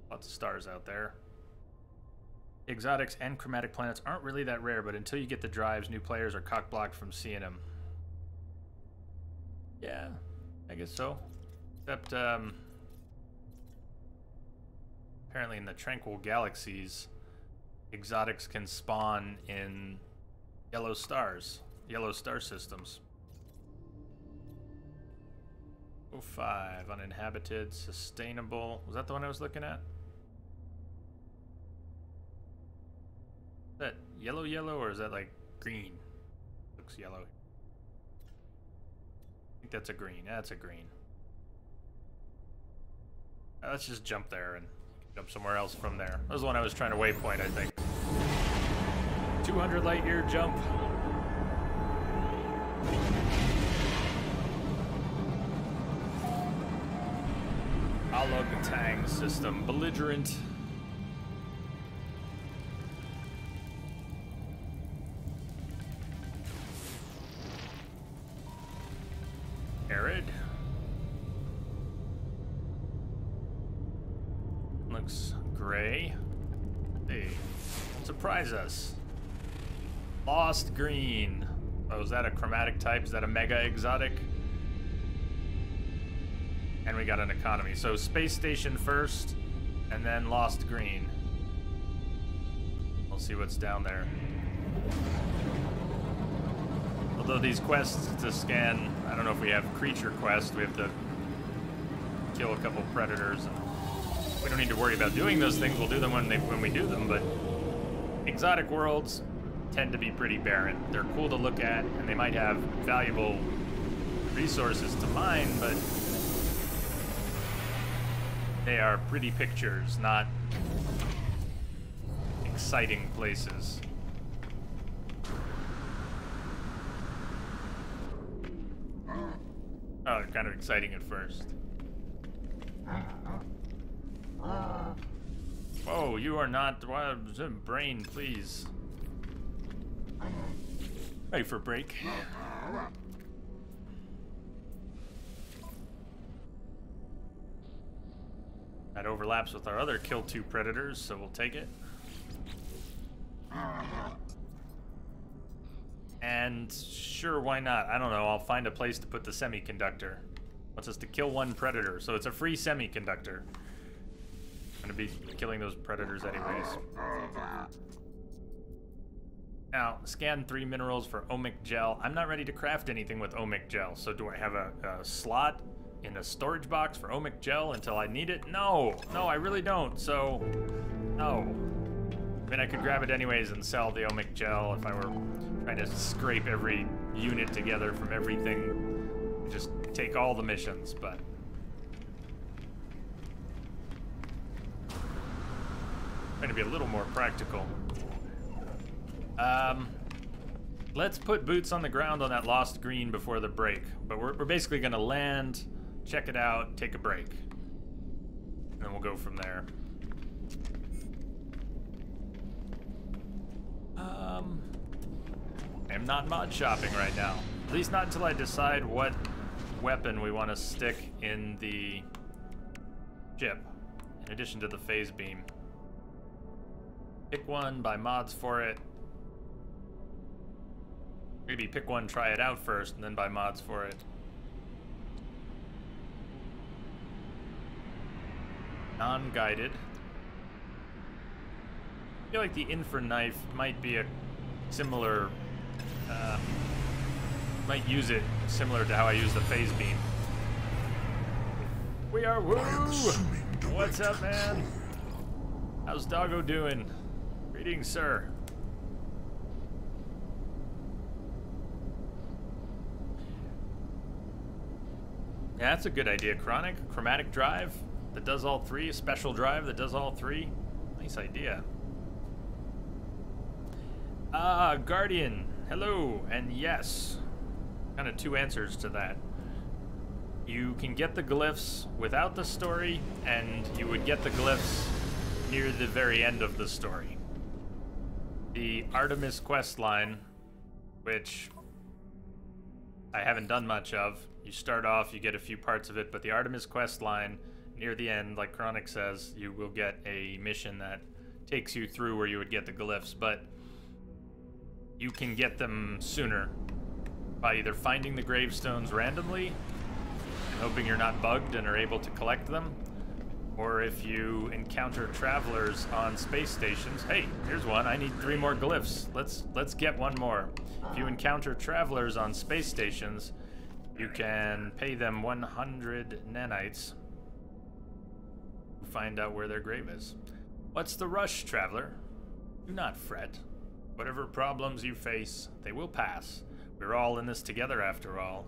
Lots of stars out there. Exotics and chromatic planets aren't really that rare, but until you get the drives, new players are cock-blocked from seeing them. Yeah, I guess so. Except, apparently in the Tranquil Galaxies, exotics can spawn in yellow stars, yellow star systems. 05, uninhabited, sustainable. Was that the one I was looking at? Is that yellow, or is that like green? Looks yellow. I think that's a green. That's a green. Let's just jump there and jump somewhere else from there. That was the one I was trying to waypoint, I think. 200 light year jump. Alog-Tang system, belligerent. Arid. Looks gray. Hey, surprise us. Lost green. Oh, is that a chromatic type? Is that a mega exotic? And we got an economy. So space station first, and then lost green. We'll see what's down there. Although these quests to scan, I don't know if we have creature quests. We have to kill a couple predators. We don't need to worry about doing those things. We'll do them when we do them. But exotic worlds tend to be pretty barren. They're cool to look at, and they might have valuable resources to mine, but they are pretty pictures, not exciting places. Oh, they're kind of exciting at first. Whoa, you are not... Brain, please. Ready for a break. That overlaps with our other kill 2 predators, so we'll take it. And sure, why not? I don't know, I'll find a place to put the semiconductor. Wants us to kill 1 predator, so it's a free semiconductor. I'm gonna be killing those predators anyways. Now, scan 3 minerals for ohmic gel. I'm not ready to craft anything with ohmic gel, so do I have a slot in a storage box for ohmic gel until I need it? No, I really don't, so no. I mean, I could grab it anyways and sell the ohmic gel if I were trying to scrape every unit together from everything, just take all the missions, but trying to be a little more practical. Let's put boots on the ground on that lost green before the break. But we're basically gonna land, check it out, take a break. And then we'll go from there. I'm not mod shopping right now. At least not until I decide what weapon we want to stick in the ship, in addition to the phase beam. Pick one, buy mods for it. Maybe pick one, try it out first, and then buy mods for it. Non-guided. I feel like the Infraknife might be a similar... might use it similar to how I use the phase beam. We are woo! What's up, man? How's Doggo doing? Greetings, sir. Yeah, that's a good idea, Chronic. Chromatic drive that does all three. A special drive that does all three. Nice idea. Guardian. Hello, and yes. Kind of two answers to that. You can get the glyphs without the story, and you would get the glyphs near the very end of the story. The Artemis quest line, which I haven't done much of. You start off, you get a few parts of it, but the Artemis quest line, near the end, like Chronic says, you will get a mission that takes you through where you would get the glyphs, but you can get them sooner by either finding the gravestones randomly and hoping you're not bugged and are able to collect them, or if you encounter travelers on space stations. Hey, here's one. I need 3 more glyphs. Let's get one more. If you encounter travelers on space stations, you can pay them 100 nanites to find out where their grave is. What's the rush, traveler? Do not fret. Whatever problems you face, they will pass. We're all in this together after all.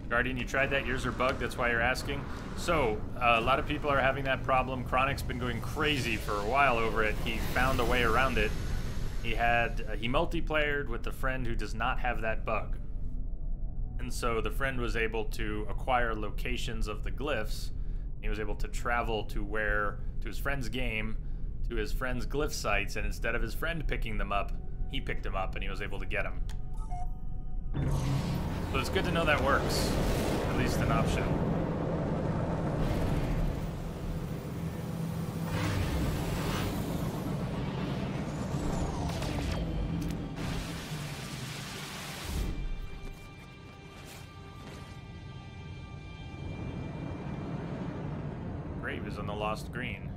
Guardian, you tried that? Yours are bugged, that's why you're asking? So, a lot of people are having that problem. Chronic's been going crazy for a while over it. He found a way around it. He multiplayed with a friend who does not have that bug. And so the friend was able to acquire locations of the glyphs. He was able to travel to his friend's game, to his friend's glyph sites, and instead of his friend picking them up, he picked them up and he was able to get them. So it's good to know that works, at least an option. Grave is on the Lost Green.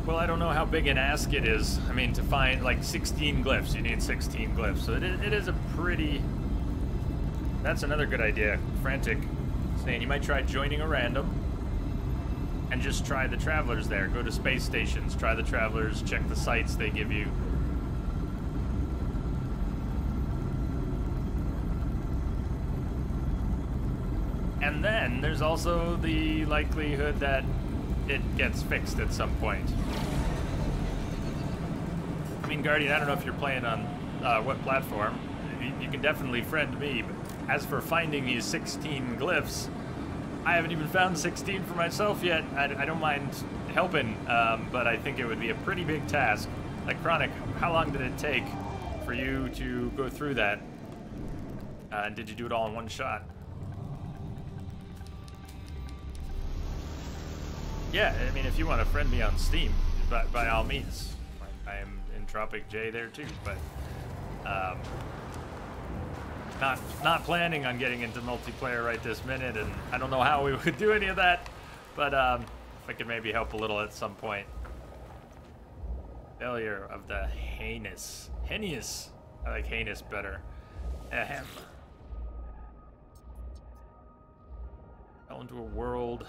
Well, I don't know how big an ask it is. I mean, to find like 16 glyphs, you need 16 glyphs. So it is a pretty... That's another good idea. Frantic saying you might try joining a random and just try the travelers there. Go to space stations, try the travelers, check the sites they give you. And then there's also the likelihood that it gets fixed at some point. I mean, Guardian, I don't know if you're playing on what platform. You can definitely friend me, but as for finding these 16 glyphs, I haven't even found 16 for myself yet. I don't mind helping, but I think it would be a pretty big task. Like Chronic, how long did it take for you to go through that? And did you do it all in one shot? Yeah, I mean, if you want to friend me on Steam, by all means. I am Entropic J there too, but not planning on getting into multiplayer right this minute, and I don't know how we would do any of that, but if I could maybe help a little at some point. Failure of the heinous. Heinous. I like heinous better. Ahem. Fell into a world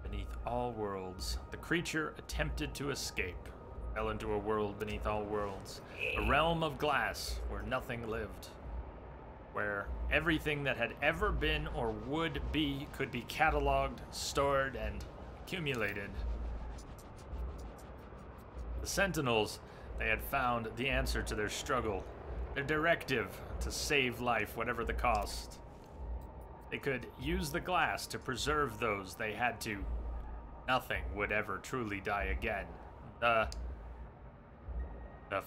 beneath all worlds. The creature attempted to escape, fell into a world beneath all worlds, a realm of glass where nothing lived, where everything that had ever been or would be could be cataloged, stored, and accumulated. The Sentinels, they had found the answer to their struggle, their directive to save life, whatever the cost. They could use the glass to preserve those they had to. Nothing would ever truly die again. The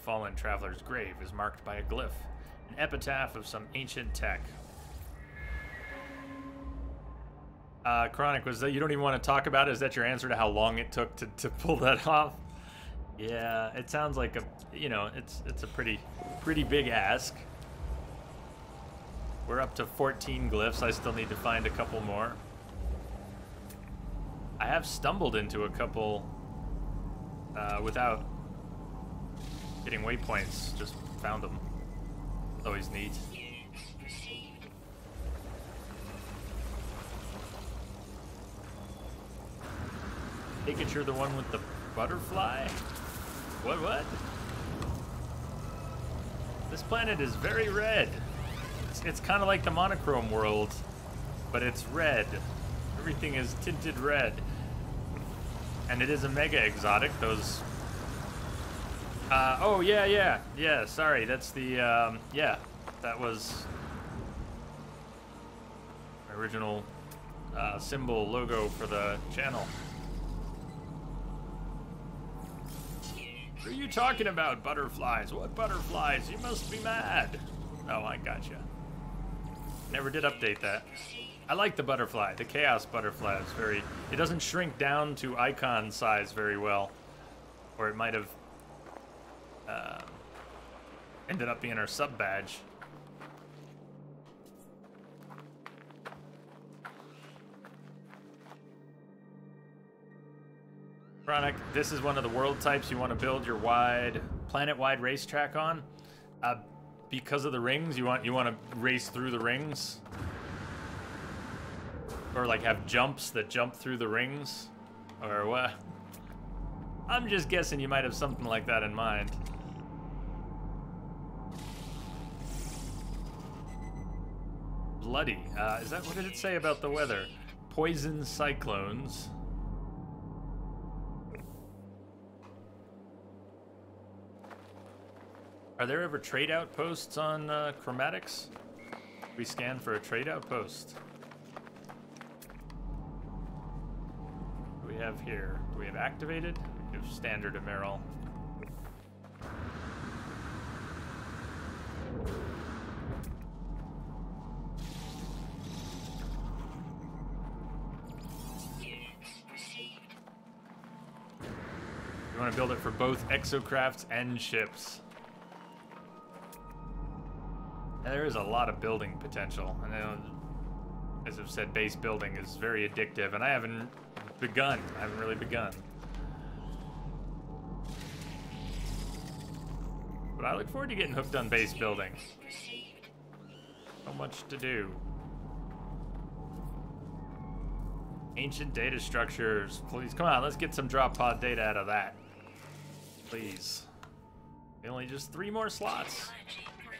fallen traveler's grave is marked by a glyph, an epitaph of some ancient tech. Chronic, was that you don't even want to talk about it? Is that your answer to how long it took to pull that off? Yeah, it sounds like it's a pretty big ask. We're up to 14 glyphs. I still need to find a couple more. I have stumbled into a couple without hitting waypoints. Just found them. It's always neat. Take it you're the one with the butterfly? What? This planet is very red. It's kind of like the monochrome world, but it's red. Everything is tinted red. And it is a mega exotic, those... oh, yeah, sorry, that's the, yeah, that was my original symbol logo for the channel. What are you talking about, butterflies? What butterflies? You must be mad. Oh, I gotcha. Never did update that. I like the butterfly. The chaos butterfly is very... It doesn't shrink down to icon size very well. Or it might have ended up being our sub badge. Chronic, this is one of the world types you want to build your planet-wide racetrack on. Because of the rings, you want to race through the rings, or like have jumps that jump through the rings, or what? I'm just guessing you might have something like that in mind. Bloody. Is that what did it say about the weather? Poison cyclones. Are there ever trade outposts on Chromatics? We scan for a trade outpost. What do we have here? Do we have activated? We have standard Emerald. You want to build it for both exocrafts and ships. There is a lot of building potential. I know, as I've said, base building is very addictive, and I haven't begun. I haven't really begun. But I look forward to getting hooked on base building. So much to do. Ancient data structures. Please, come on, let's get some drop pod data out of that. Please. Only just 3 more slots.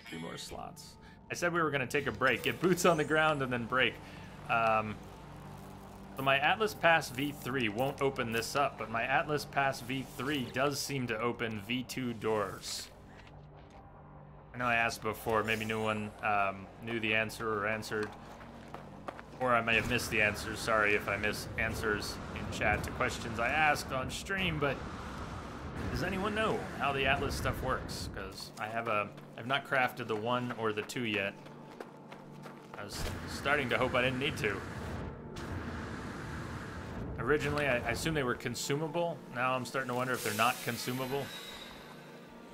3 more slots. I said we were going to take a break, get boots on the ground, and then break. So my Atlas Pass V3 won't open this up, but my Atlas Pass V3 does seem to open V2 doors. I know I asked before, maybe no one knew the answer or answered, or I may have missed the answers. Sorry if I miss answers in chat to questions I asked on stream, but does anyone know how the Atlas stuff works? Because I've not crafted the 1 or the 2 yet. I was starting to hope I didn't need to. Originally, I assumed they were consumable. Now I'm starting to wonder if they're not consumable.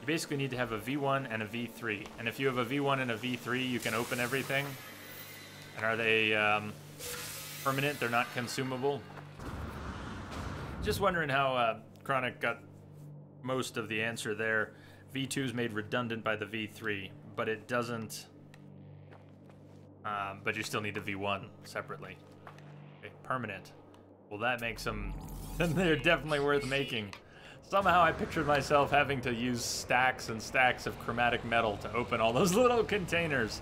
You basically need to have a V1 and a V3. And if you have a V1 and a V3, you can open everything. And are they permanent? They're not consumable? Just wondering how Chronic got most of the answer there. V2 is made redundant by the V3, but it doesn't... but you still need the V1 separately. Okay, permanent. Well, that makes them... Then they're definitely worth making. Somehow I pictured myself having to use stacks and stacks of chromatic metal to open all those little containers.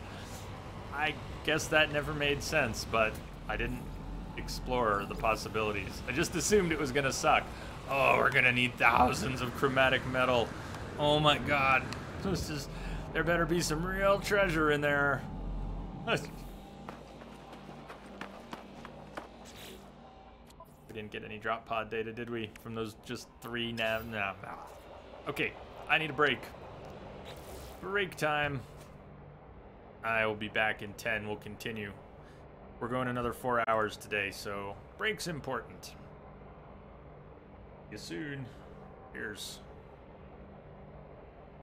I guess that never made sense, but I didn't explore the possibilities. I just assumed it was gonna suck. Oh, we're gonna need thousands of chromatic metal. Oh my god. This is... There better be some real treasure in there. We didn't get any drop pod data, did we? From those just 3 nav... No. Okay, I need a break. Break time. I will be back in 10. We'll continue. We're going another 4 hours today, so break's important. See you soon. Here's...